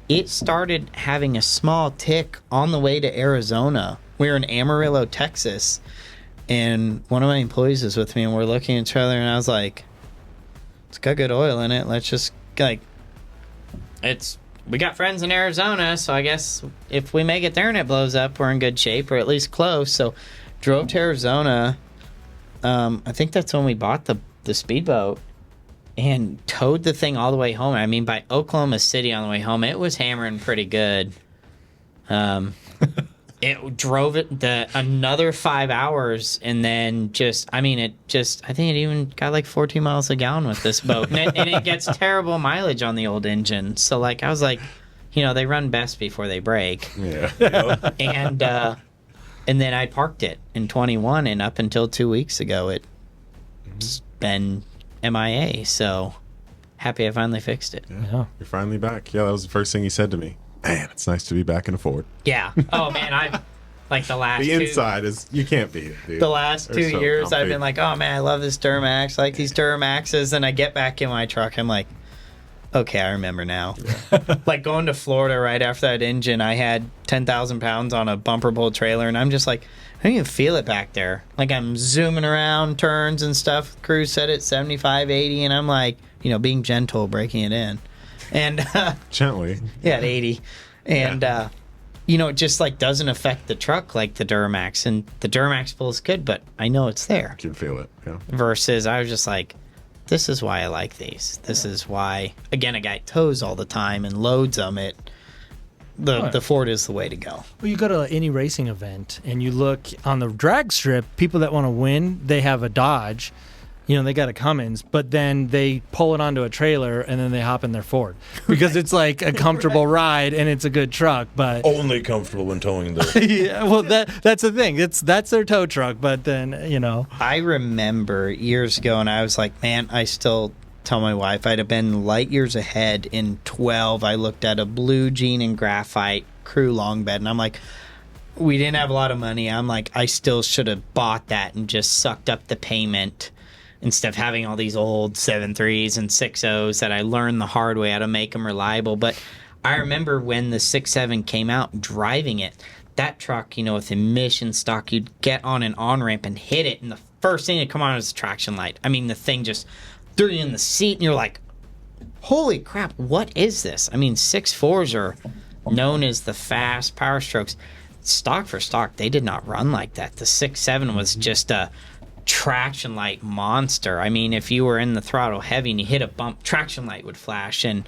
it started having a small tick on the way to Arizona. We were in Amarillo, Texas, and one of my employees was with me, and we're looking at each other, and I was like, it's got good oil in it. Let's just, we got friends in Arizona, so I guess if we make it there and it blows up, we're in good shape, or at least close. So drove to Arizona. I think that's when we bought the speedboat. And towed the thing all the way home. I mean, by Oklahoma City on the way home, it was hammering pretty good. It drove it another 5 hours, and then I think it even got like 14 miles a gallon with this boat. And it gets terrible mileage on the old engine. So, I was like, they run best before they break. Yeah. And then I parked it in 21, and up until 2 weeks ago, it's been MIA, so happy I finally fixed it. Yeah. You're finally back. Yeah, that was the first thing he said to me. Man, it's nice to be back in a Ford. Yeah. Oh, man, I've, the last the inside is, you can't beat it, dude. The last 2 years, I've been like, oh, man, I love this Duramax. I like these Duramaxes, and I get back in my truck, I'm like, okay, I remember now. Yeah. Going to Florida right after that engine, I had 10,000 pounds on a bumper pull trailer, and I'm just like, I don't even feel it back there. I'm zooming around turns and stuff. Cruise set at 75, 80, and I'm like, being gentle, breaking it in. And gently. Yeah, at 80. And, it just doesn't affect the truck like the Duramax. And the Duramax pulls good, but I know it's there. You can feel it, yeah. Versus I was just like, this is why I like these. This is why, again, a guy tows all the time and loads them. The Ford is the way to go. Well, you go to any racing event and you look on the drag strip, people that want to win, they have a Dodge. They got a Cummins, but then they pull it onto a trailer and then they hop in their Ford because it's like a comfortable ride and it's a good truck. But Only comfortable when towing though. yeah, well, that's the thing. That's their tow truck. But then I remember years ago, and I was like, man, I still tell my wife I'd have been light years ahead. In 12, I looked at a blue jean and graphite crew long bed, and I'm like, we didn't have a lot of money. I'm like, I still should have bought that and just sucked up the payment instead of having all these old 7.3s and 6.0s that I learned the hard way how to make them reliable. But I remember when the 6.7 came out, driving it, that truck, with emission stock, you'd get on an on-ramp and hit it, and the first thing that come on is the traction light. I mean, the thing just threw you in the seat, and you're like, holy crap, what is this? I mean, 6.4s are known as the fast Powerstrokes. Stock for stock, they did not run like that. The 6.7 was just a traction light monster. I mean, if you were in the throttle heavy and you hit a bump, traction light would flash. And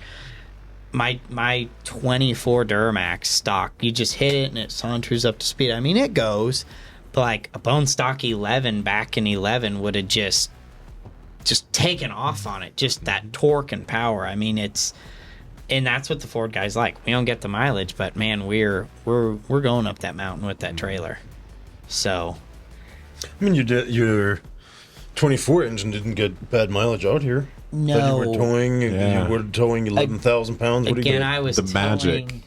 my 24 Duramax stock, you just hit it and it saunters up to speed. I mean, it goes, but like a bone stock 11 back in 11 would have just taken off on it. Just that torque and power. I mean, and that's what the Ford guys like. We don't get the mileage, but man, we're going up that mountain with that trailer. So I mean, your 24 engine didn't get bad mileage out here. No. That you were towing. Yeah. You were towing 11,000 pounds. What do you again, get? I was The magic. telling-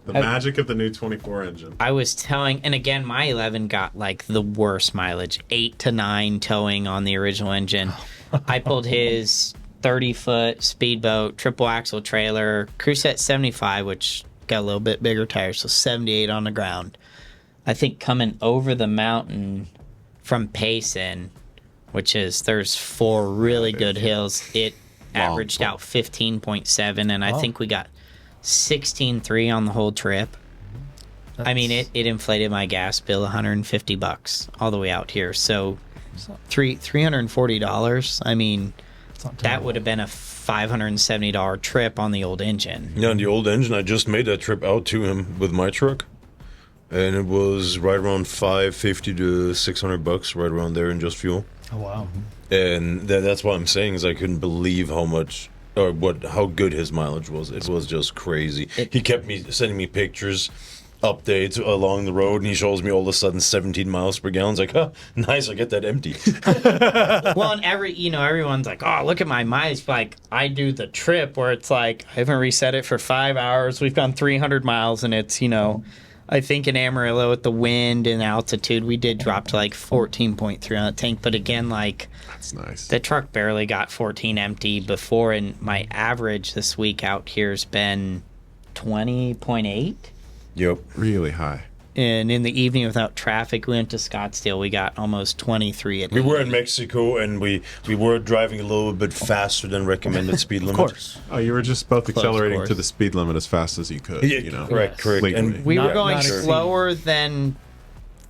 The magic of the new 24 engine. I was telling, and again, my 11 got like the worst mileage, 8 to 9 towing on the original engine. I pulled his 30-foot speedboat, triple axle trailer, crew set 75, which got a little bit bigger tires, so 78 on the ground. I think coming over the mountain from Payson, which is, there's 4 really good hills, it averaged out 15.7, and I think we got 16.3 on the whole trip. I mean, it inflated my gas bill $150 all the way out here. So $340. I mean, that would have been a $570 trip on the old engine. Yeah, on the old engine, I just made that trip out to him with my truck, and it was right around $550 to $600, right around there in just fuel. oh wow, And that's what I'm saying is I couldn't believe how much or how good his mileage was. It was just crazy. He kept sending me pictures, updates along the road, and he shows me all of a sudden 17 miles per gallon. It's like, huh, nice, I get that empty. Well, and everyone's like, oh, look at my mileage. Like, I do the trip where it's like, I haven't reset it for 5 hours. We've gone 300 miles, and it's, I think in Amarillo with the wind and altitude, we did drop to like 14.3 on the tank. But again, like, That's nice. the truck barely got 14 empty before, and my average this week out here has been 20.8. Yep. Really high. And in the evening without traffic, we went to Scottsdale. We got almost 23 at We were night. in Mexico, and we were driving a little bit faster than recommended speed limit. of course. Oh, you were just both accelerating course. to the speed limit as fast as you could. Yeah, correct. Legally. And We were Not- going not exceeding. slower than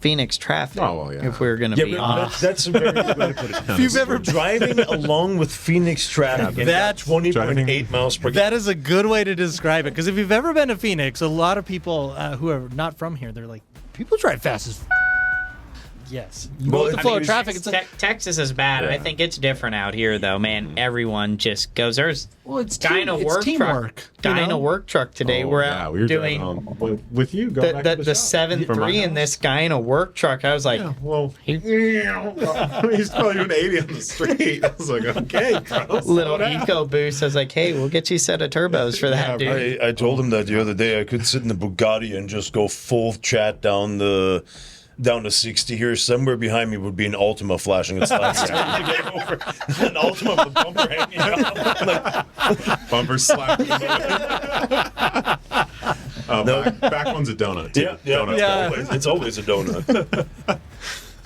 Phoenix traffic. Oh, well, yeah. If we were going to yeah, be but honest. that's a very good way to put it. If you've ever driving along with Phoenix traffic, and That's- 20.8 miles per gallon. That is a good way to describe it. Because if you've ever been to Phoenix, a lot of people who are not from here, they're like, people drive fast as. Yes. You go with the flow of traffic. It's like, Texas is bad. I think it's different out here, though. Man, everyone just goes. There's well, it's guy in a work teamwork. truck. Guy in a work truck today. Oh, we're yeah, out we were doing driving on, with you. Going back the to the shop. 7.3 and this guy in a work truck. I was like, Yeah, well, he- he's probably doing 80 on the street. I was like, okay, bro, little eco boost. I was like, hey, we'll get you a set of turbos for that, dude. I told him that the other day I could sit in the Bugatti and just go full chat down to 60 here. Somewhere behind me would be an Altima flashing its lights. To get over. An Altima with a bumper hanging out. bumper slap. Back one's a donut. Too. Yeah. Donut. It's always a donut.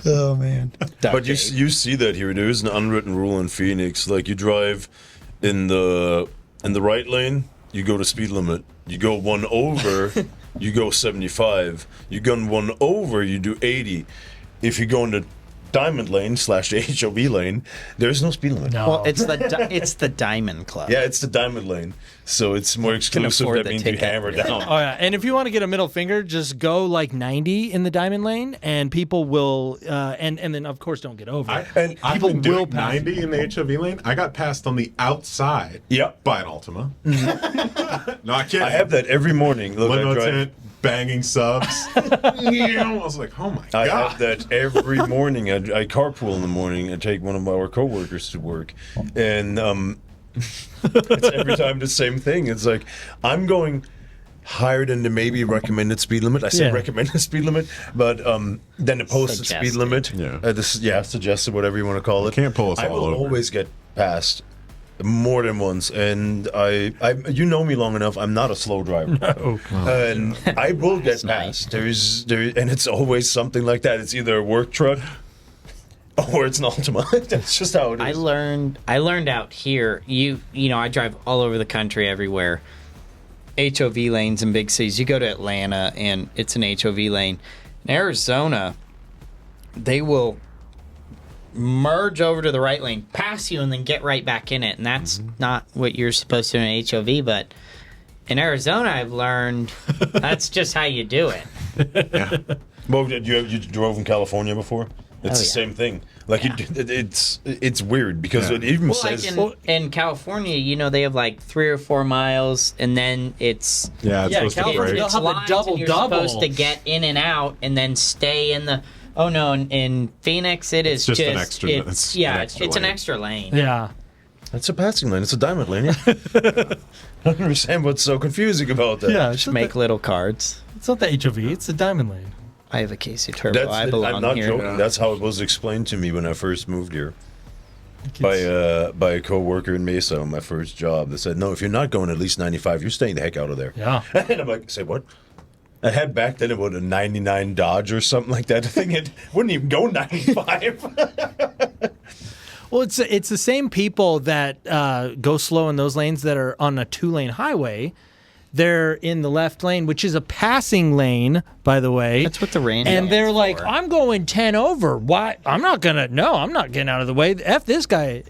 Oh man. But you see that here. There is an unwritten rule in Phoenix. Like, you drive in the right lane, you go to speed limit. You go one over, you go 75. You go one over, you do 80. If you go into Diamond Lane / HOV lane, there's no speed limit. No. Well, it's the Diamond Club. Yeah, it's the Diamond Lane, so it's more exclusive. afford That the means you ticket. hammer down. Oh yeah, and if you want to get a middle finger, just go like 90 in the Diamond Lane, and people will, and then of course don't get over. And I've people been will doing pass 90 in the HOV lane. I got passed on the outside Yep. by an Altima. Not kidding. I have that every morning. Look, Limo I drive. tent, banging subs. I was like, oh my I God. have that every morning. I carpool in the morning. I take one of our coworkers to work, and it's every time the same thing. It's like I'm going higher than the maybe recommended speed limit. I say Yeah. recommended speed limit, but then the posted speed Suggested. limit. Yeah. Suggested, whatever you want to call it. can't pull us I all will over. always get passed. More than once, and I you know me long enough. I'm not a slow driver, and I will get nice. passed. And it's always something like that. It's either a work truck or it's an Altima. That's just how it is. I learned out here. You know, I drive all over the country, everywhere. HOV lanes in big cities. You go to Atlanta, and it's an HOV lane. In Arizona, they will merge over to the right lane, pass you, and then get right back in it. And that's not what you're supposed to do in HOV. But in Arizona, I've learned that's just how you do it. Well, you drove in California before? It's the yeah. same thing. Like it's weird because Yeah. it even Well, says like in California, you know, they have like 3 or 4 miles, and then it's Yeah, it's Yeah, supposed to California- break. They'll have a lines, and you're double-double. supposed to get in and out, and then stay in the. Oh no! In Phoenix, it is just an extra- It's, it's yeah, an it's extra an lane. extra lane. Yeah. it's a passing lane. It's a diamond lane. Yeah. I don't understand what's so confusing about that. Yeah. Just make little cards. It's not the HOV. It's the Diamond Lane. I have a Casey Turbo. I I'm belong not here. joking. That's how it was explained to me when I first moved here by a coworker in Mesa on my first job. They said, "No, if you're not going at least 95, you're staying the heck out of there." Yeah. And I'm like, "Say what?" I had back then about a 99 Dodge or something like that. The thing it wouldn't even go 95. Well, it's the same people that go slow in those lanes that are on a 2-lane highway. They're in the left lane, which is a passing lane, by the way. That's what the Randy And they're lane's like, for. I'm going 10 over. Why? I'm not getting out of the way. F this guy.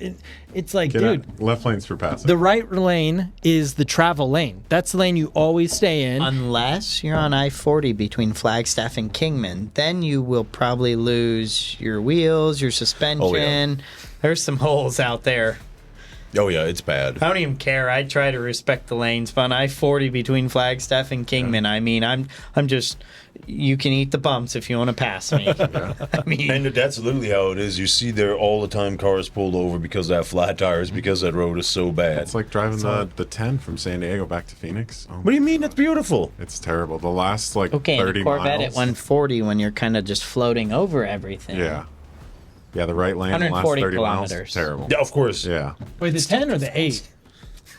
It's like, Get dude, out. Left lane's for passing. the right lane is the travel lane. That's the lane you always stay in. Unless you're on I-40 between Flagstaff and Kingman, then you will probably lose your wheels, your suspension. There's some holes out there. Oh yeah, it's bad. I don't even care. I try to respect the lanes. But on I-40 between Flagstaff and Kingman, I mean, I'm just. You can eat the bumps if you want to pass me. I mean, And that's literally how it is. You see there all the time cars pulled over because they have flat tires because that road is so bad. It's like driving the 10 from San Diego back to Phoenix. Oh, What do you mean? It's beautiful. it's terrible. The last like okay, 30 and a Corvette miles. at 140 when you're kind of just floating over everything. Yeah. Yeah, the right lane, the last 140 30 miles. kilometers. Terrible. Yeah, of course. Yeah. Wait, the 10 or the 8?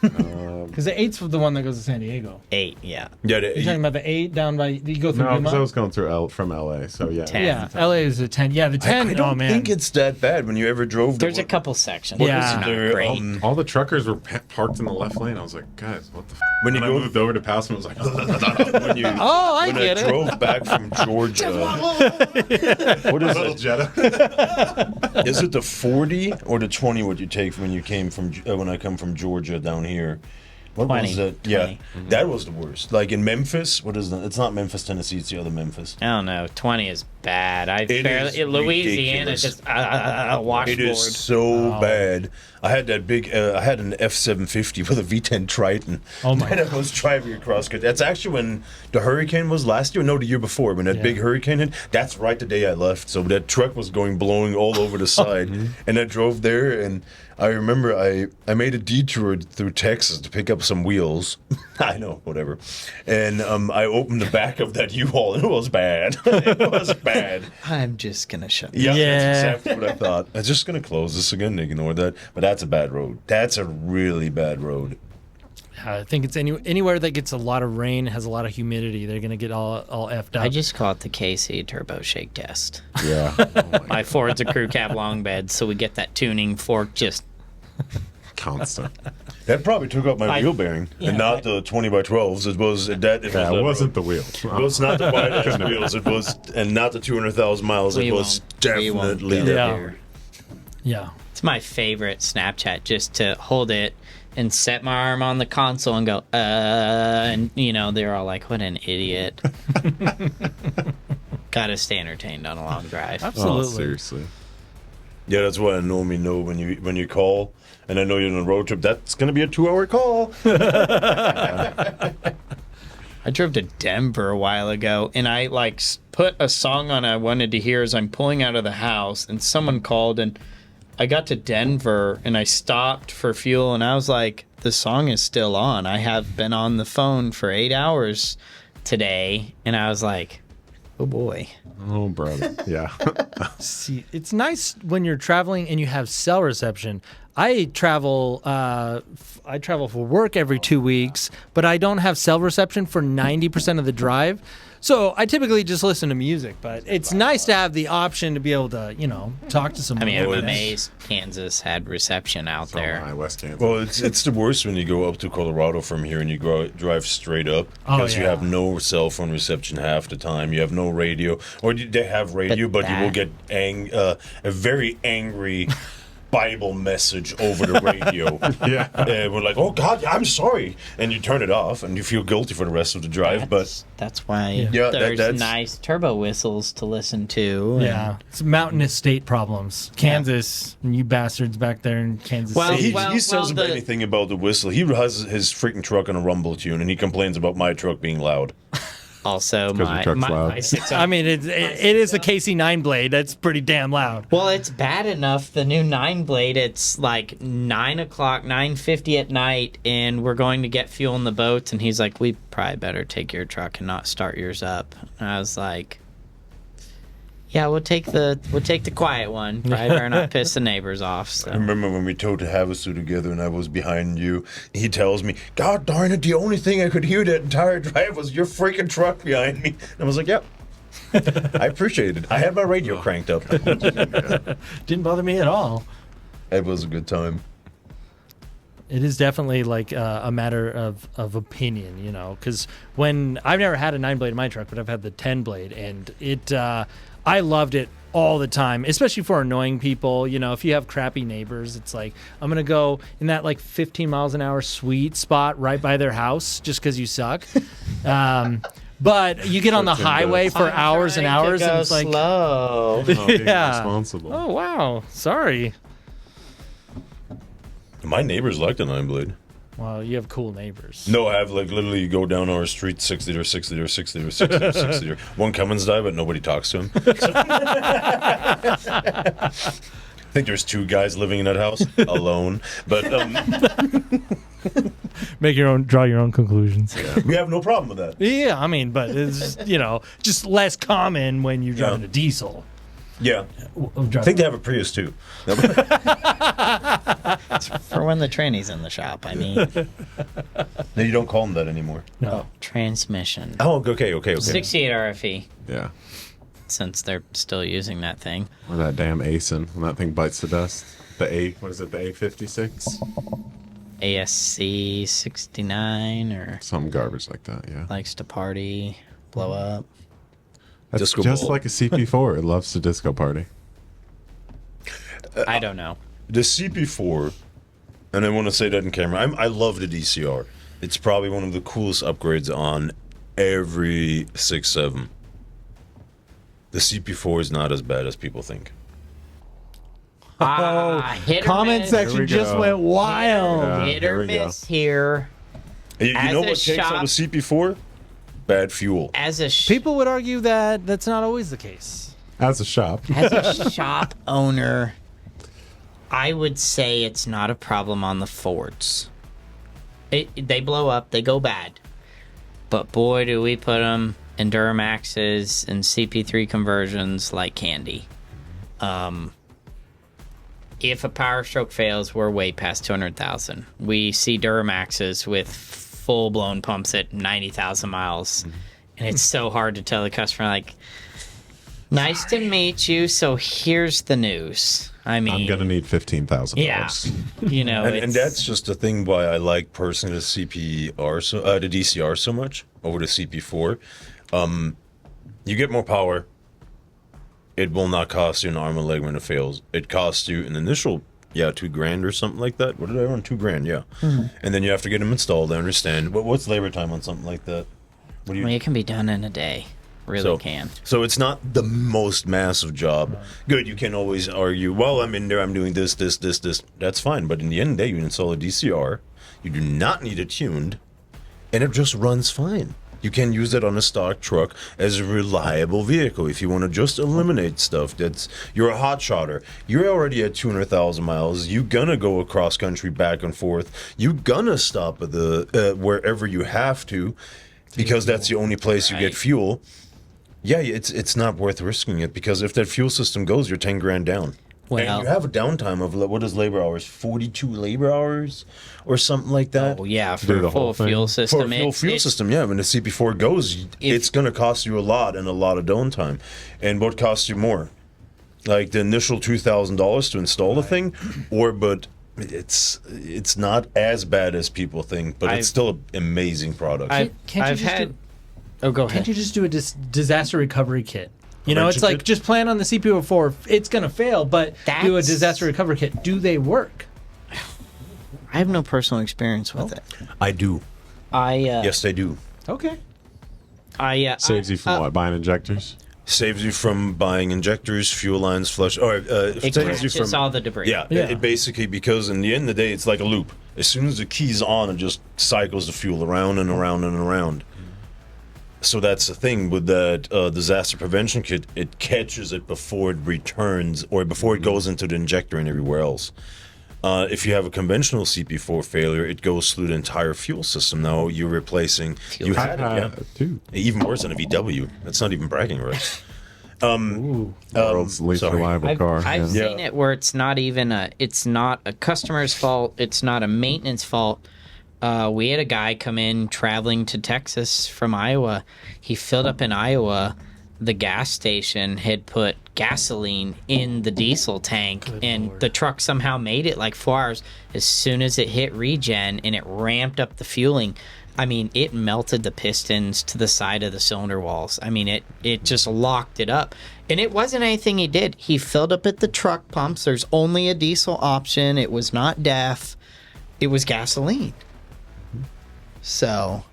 Because the 8's the one that goes to San Diego. 8, yeah. Yeah, You're talking about the 8 down by, you go through No, because Yuma? I was going through from LA, so yeah. 10. Yeah, LA is a 10. Yeah, the 10, I don't oh man. think it's that bad when you ever drove. There's a couple sections. Yeah. It's there, not great. All the truckers were parked in the left lane. I was like, guys, what the f-? When When you I go- moved over to pass them, I was like, when you, Oh, I when get I it. drove back from Georgia. What is little it? Jetta. Is it the 40 or the 20? What you take when you came from when I come from Georgia down here? What 20, was that? 20. Yeah, that was the worst. Like in Memphis, what is that? It's not Memphis, Tennessee. It's the other Memphis. I don't know. 20 is bad. is Louisiana ridiculous. just a washboard. It is so bad. I had that big. I had an F750 with a V10 Triton. Oh my And I was driving across. That's actually when the hurricane was last year. No, the year before when that big hurricane hit. That's right the day I left. So that truck was blowing all over the side, and I drove there. And I remember I made a detour through Texas to pick up some wheels. I know, whatever. And I opened the back of that U-Haul, and it was bad. It was bad. I'm just going to shut Yeah, Yeah. that's exactly what I thought. I'm just going to close this again, ignore that. But that's a bad road. That's a really bad road. I think it's anywhere that gets a lot of rain, has a lot of humidity, they're going to get all effed up. I just call it the KC Turbo Shake Test. Yeah. My Ford's a crew cab long bed, so we get that tuning fork just Constant. That probably took out my Like- wheel bearing, yeah, and not the 20x12s. It was that. Yeah, it wasn't the wheel. It was not the wide ass wheels. It was, and not the 200,000 miles. We It was won't definitely go that. Yeah. there. Yeah. It's my favorite Snapchat, just to hold it and set my arm on the console and go, and they're all like, "What an idiot!" Gotta stay entertained on a long drive. Absolutely. Oh, seriously. Yeah, that's why I normally know when you call, and I know you're on a road trip. That's gonna be a 2-hour call. I drove to Denver a while ago, and I put a song on I wanted to hear as I'm pulling out of the house, and someone called, and I got to Denver, and I stopped for fuel, and I was like, the song is still on. I have been on the phone for 8 hours today, and I was like, oh boy. Oh, brother. Yeah. See, it's nice when you're traveling and you have cell reception. I travel for work every 2 weeks, but I don't have cell reception for 90% of the drive. So I typically just listen to music, but it's nice to have the option to be able to, talk to I someone. mean, I'm it's- amazed Kansas had reception out there. Oh, my West Kansas. Well, it's the worst when you go up to Colorado from here and you drive straight up Oh, because you yeah. have no cell phone reception half the time. You have no radio, or they have radio, but you will get a very angry Bible message over the radio. Yeah. And we're like, "Oh God, I'm sorry," and you turn it off and you feel guilty for the rest of the drive. That's why Yeah, there's that's- nice turbo whistles to listen to. Yeah, it's mountainous state problems. Kansas, and you bastards back there in Kansas Well, But City. he says the- anything about the whistle. He has his freaking truck on a rumble tune, and he complains about my truck being loud. Also, 'cause your my truck's loud. my 6 I mean, it is a KC9 blade. That's pretty damn loud. Well, it's bad enough. The new 9-blade, it's like 9 o'clock, 9:50 at night, and we're going to get fuel in the boats. And he's like, "We probably better take your truck and not start yours up." And I was like, "Yeah, we'll take the quiet one. Probably better not piss the neighbors off." I So. remember when we towed to Havasu together and I was behind you. He tells me, "God darn it, the only thing I could hear that entire drive was your freaking truck behind me." And I was like, "Yep." I appreciate it. I had my radio cranked up. Didn't bother me at all. It was a good time. It is definitely like a matter of opinion, because when I've never had a 9-blade in my truck, but I've had the 10-blade, and it I loved it all the time, especially for annoying people. If you have crappy neighbors, it's like I'm gonna go in that 15 miles an hour sweet spot right by their house just because you suck. But you get on the highway for hours and hours, and it's like, slow. Oh, being Yeah. responsible. oh wow, sorry. My neighbors like the 9-blade. Well, you have cool neighbors. No, I have literally you go down our street 60 or 60 or 60 or 60 or 60 or one Cummins die, but nobody talks to him. I think there's 2 guys living in that house alone, but Draw your own conclusions. we have no problem with that. Yeah, I mean, but it's just less common when you're driving Yeah. a diesel. Yeah, I think they have a Prius too. For when the tranny's in the shop, I mean. No, you don't call them that anymore. No. Transmission. Oh, okay. 68 RFE, Yeah. since they're still using that thing. Or that damn ASIN when that thing bites the dust. The A56? ASC 69 or Some garbage like that, yeah. likes to party, blow up. That's Disco just ball. like a CP4. It loves to disco party. I don't know. The CP4, and I want to say that in camera, I love the DCR. It's probably one of the coolest upgrades on every 6.7. The CP4 is not as bad as people think. Hit or Comment miss. section we just go. went wild. Yeah, Hit here or we go. miss here. You As know a what takes out shop- a CP4? Bad fuel. As a People would argue that that's not always the case. As a shop. as a shop owner, I would say it's not a problem on the Fords. They blow up, they go bad. But boy, do we put them in Duramaxes and CP3 conversions like candy. If a Powerstroke fails, we're way past 200,000. We see Duramaxes with full-blown pumps at 90,000 miles. And it's so hard to tell the customer, like, Nice to meet you. So here's the news. I mean, I'm gonna need $15,000. yeah, you know, And that's just the thing why I like personally the CPR, the DCR so much over the CP4. You get more power. It will not cost you an arm and leg when it fails. It costs you an initial, $2,000 or something like that. What did I run? $2,000, yeah. And then you have to get them installed. I understand. What's labor time on something like that? What do I mean, it can be done in a day. Really can. So it's not the most massive job. Good, you can always argue, well, I'm in there, I'm doing this. That's fine. But in the end of the day, you install a DCR. You do not need it tuned. And it just runs fine. You can use it on a stock truck as a reliable vehicle. If you want to just eliminate stuff, you're a hot shotter. You're already at 200,000 miles. You're gonna go across country back and forth. You're gonna stop at the wherever you have to, because that's the only place you get fuel. Yeah, it's not worth risking it, because if that fuel system goes, you're $10,000 down. Well, and you have a downtime of, what is labor hours? 42 labor hours or something like that. oh yeah, Do for the a full whole thing. fuel system. For a full fuel system, yeah. When the CP4 goes, it's going to cost you a lot and a lot of downtime. And what costs you more? Like the initial $2,000 to install the thing, but it's not as bad as people think, but it's still an amazing product. Can't you I've just had. do- Oh, go ahead. Can't you just do a disaster recovery kit? You know, it's Prevention like kit? just plan on the CPO4. It's going to fail, but do a That's- disaster recovery kit. Do they work? I have no personal experience with it. I do. Yes, Yes, I do. Okay. Saves you from what? Buying injectors? Saves you from buying injectors, fuel lines, flush, or It saves you catches from all the debris. Yeah, Yeah. It basically, because in the end of the day, it's like a loop. As soon as the key's on, it just cycles the fuel around and around and around. So that's the thing with that disaster prevention kit. It catches it before it returns or before it goes into the injector and everywhere else. If you have a conventional CP4 failure, it goes through the entire fuel system. Now you're replacing. You had it, yeah. Too. Even worse than a VW. That's not even bragging rights. World's least sorry. reliable car. I've yeah. seen it where it's not a customer's fault. It's not a maintenance fault. We had a guy come in traveling to Texas from Iowa. He filled up in Iowa. The gas station had put gasoline in the diesel tank, and the truck somehow made it like 4 hours. As soon as it hit regen and it ramped up the fueling, I mean, it melted the pistons to the side of the cylinder walls. I mean, it just locked it up. And it wasn't anything he did. He filled up at the truck pumps. There's only a diesel option. It was not DEF. It was gasoline. So,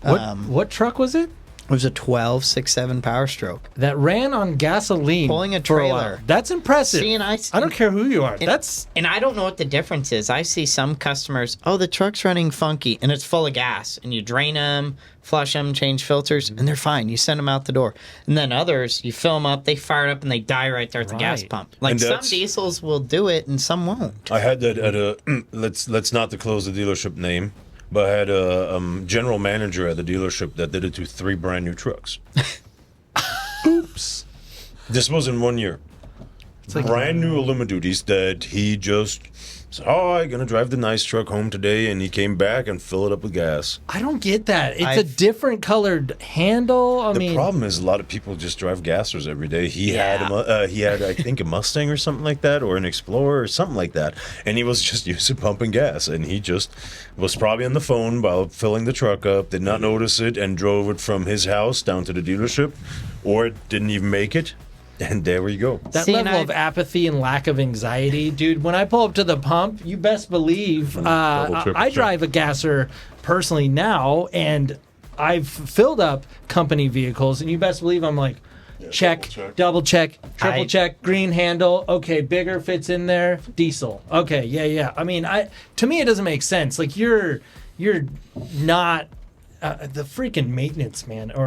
What truck was it? it was a 12.67 Powerstroke. That ran on gasoline. Pulling a for while. trailer. That's impressive. See, and I don't care who you are. And I don't know what the difference is. I see some customers, the truck's running funky, and it's full of gas, and you drain them, flush them, change filters, and they're fine. You send them out the door. And then others, you fill them up, they fire it up, and they die right there at the gas Right. pump. Like And some that's- diesels will do it, and some won't. I had that at a let's not disclose the dealership name, but I had a general manager at the dealership that did it to 3 brand new trucks. Oops. This was in 1 year. Brand new aluminum duties that he just said, I'm gonna drive the nice truck home today, and he came back and filled it up with gas. I don't get that. It's a I've- different colored handle. The problem is a lot of people just drive gassers every day. He had I think a Mustang or something like that, or an Explorer or something like that, and he was just used to pumping gas, and he just was probably on the phone while filling the truck up, did not notice it, and drove it from his house down to the dealership, or didn't even make it, and there we go. that See, and level of apathy and lack of anxiety, dude. When I pull up to the pump, you best believe triple I check. drive a gasser personally now, and I've filled up company vehicles, and you best believe I'm like, check, double check, triple check, green handle. Okay, bigger fits in there. Diesel. Okay, yeah. I mean, to me it doesn't make sense. Like you're not the freaking maintenance man. Or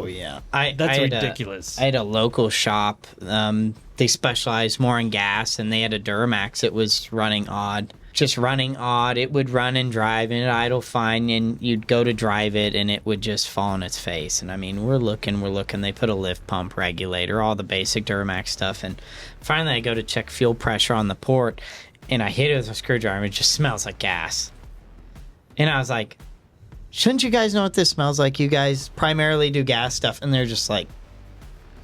yeah. that's ridiculous. I had a local shop. They specialize more in gas, and they had a Duramax. It was running odd. Just running odd. It would run and drive, and it idle fine, and you'd go to drive it, and it would just fall on its face. And I mean, we're looking. They put a lift pump regulator, all the basic Duramax stuff. And finally, I go to check fuel pressure on the port, and I hit it with a screwdriver. It just smells like gas. And I was like, shouldn't you guys know what this smells like? You guys primarily do gas stuff. And they're just like,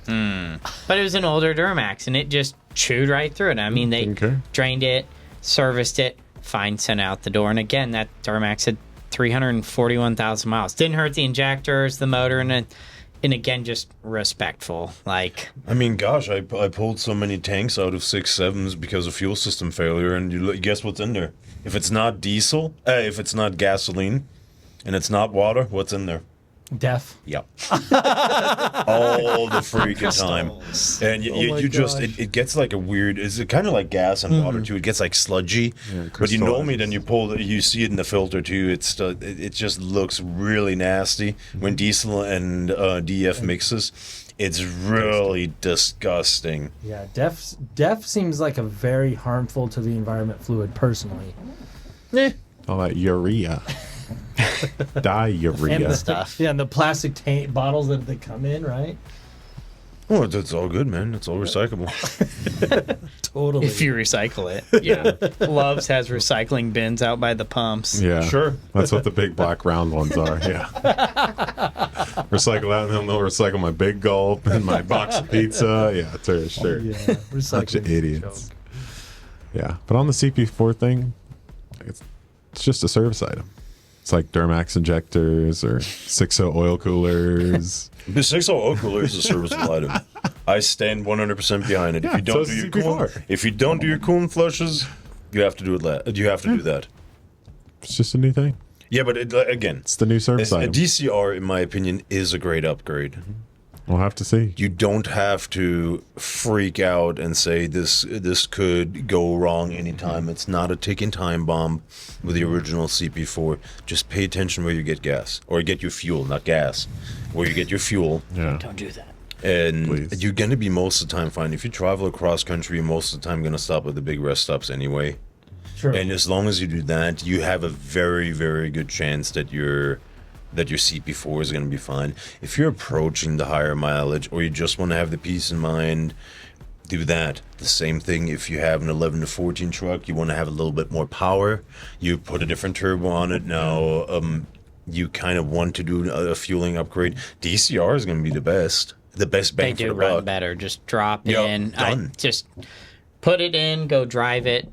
But it was an older Duramax, and it just chewed right through it. I mean, they Okay. drained it, serviced it, fine, sent out the door. And again, that Duramax had 341,000 miles. Didn't hurt the injectors, the motor, and again, just respectful. Like, I mean, gosh, I pulled so many tanks out of 6.7s because of fuel system failure, and you guess what's in there? If it's not diesel, if it's not gasoline, and it's not water, what's in there? Death. Yep. All the freaking time. And you just, it gets like a weird, it's kind of like gas and water too. It gets like sludgy. Yeah, but you know me, crystallizes. then you pull it, you see it in the filter too. It just looks really nasty. When diesel and DF mixes, it's really disgusting. Yeah, DEF seems like a very harmful to the environment fluid personally. All that urea. Diarrhea. And stuff. Yeah, and the plastic bottles that they come in, right? Oh, it's all good, man. It's all recyclable. Totally. if you recycle it. Yeah. Loves has recycling bins out by the pumps. Yeah. Sure. That's what the big black round ones are. Yeah. Recycle that, and then they'll recycle my big gulp and my box of pizza. Yeah, it's sure. Yeah, Bunch of recycling. idiots. Yeah. But on the CP4 thing, it's just a service item. It's like Duramax injectors or 6.0 oil coolers. The 6.0 oil cooler is a serviceable item. I stand 100% behind it. If Yeah, you don't so do your is CP4. if you don't do your coolant flushes, you have to do it. You have to do that. It's just a new thing. Yeah, but again, It's the new service a item. DCR, in my opinion, is a great upgrade. We'll have to see. You don't have to freak out and say this could go wrong anytime. It's not a ticking time bomb with the original CP4. Just pay attention where you get gas, or get your fuel, not gas. Where you get your fuel, Yeah. Don't do that. and Please. you're gonna be most of the time fine. If you travel across country, you're most of the time gonna stop at the big rest stops anyway. Sure. And as long as you do that, you have a very, very good chance that your CP4 is going to be fine. If you're approaching the higher mileage, or you just want to have the peace of mind, do that. The same thing if you have an 11 to 14 truck, you want to have a little bit more power, you put a different turbo on it. Now, you kind of want to do a fueling upgrade. DCR is going to be the best They bang for do the run buck. better. Just drop Yep, in. done. I just put it in, go drive it.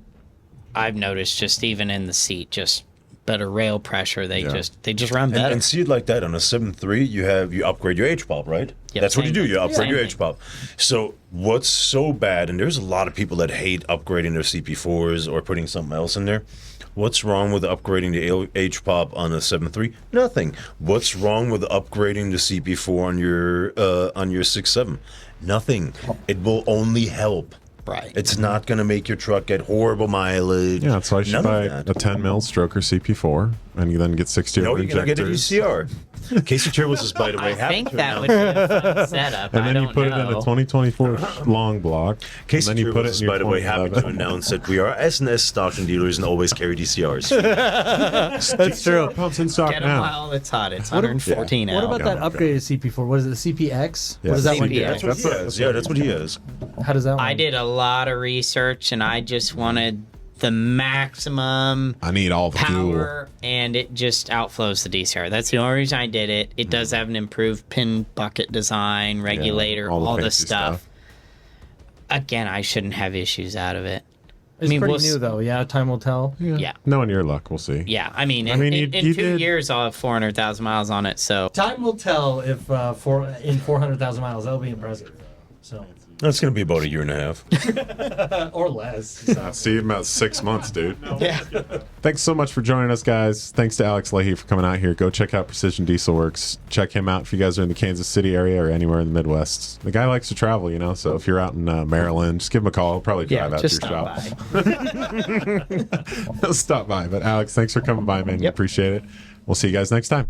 I've noticed just even in the seat, just better rail pressure. They just run better. And see it like that on a 7.3, you upgrade your H-pop, right? Yep, That's what you same do. You thing. upgrade Same your thing. H-pop. So what's so bad, and there's a lot of people that hate upgrading their CP4s or putting something else in there. What's wrong with upgrading the H-pop on a 7.3? Nothing. What's wrong with upgrading the CP4 on your 6.7? Nothing. It will only help. Right. It's not going to make your truck get horrible mileage. Yeah, so I should None buy of that. a 10 mil stroker CP4 and you then get 60 No, over you're going to get a injectors. DCR. Casey Turbos is, by the way, I happy think to that announce- would be a fun setup. And I then don't you put know. it in a 2024 long block. and Casey then you put Turbos it is, in your by the way, happy to 2011. announce that we are S&S stock and dealers and always carry DCRs. That's true. Pumps in stock Get them now. while it's hot. It's 114 What out. about that upgraded CP4? What is it, the CPX? Yeah, What is that one? CPX. do? That's what he has. Yeah, that's what he has. How does that one? I did a lot of research and I just wanted the maximum I need all the fuel. power and it just outflows the DCR. That's the only reason I did it. It does have an improved pin bucket design, regulator, all the all the fancy stuff. stuff. Again, I shouldn't have issues out of it. It's mean, pretty we'll new though. Yeah, time will tell. Yeah. Knowing your luck, we'll see. Yeah, I mean, mean, in you 2 did- years, I'll have 400,000 miles on it. So Time will tell if in 400,000 miles that'll be impressive. So That's going to be about a year and a half. or less. See you in about 6 months, dude. yeah, Thanks so much for joining us, guys. Thanks to Alex Ley for coming out here. Go check out Precision Diesel Works. Check him out if you guys are in the Kansas City area or anywhere in the Midwest. The guy likes to travel, you know, so if you're out in Maryland, just give him a call. He'll probably drive yeah, out just to your stop shop. by. He'll stop by. But Alex, thanks for coming by, man. Yep. Appreciate it. We'll see you guys next time.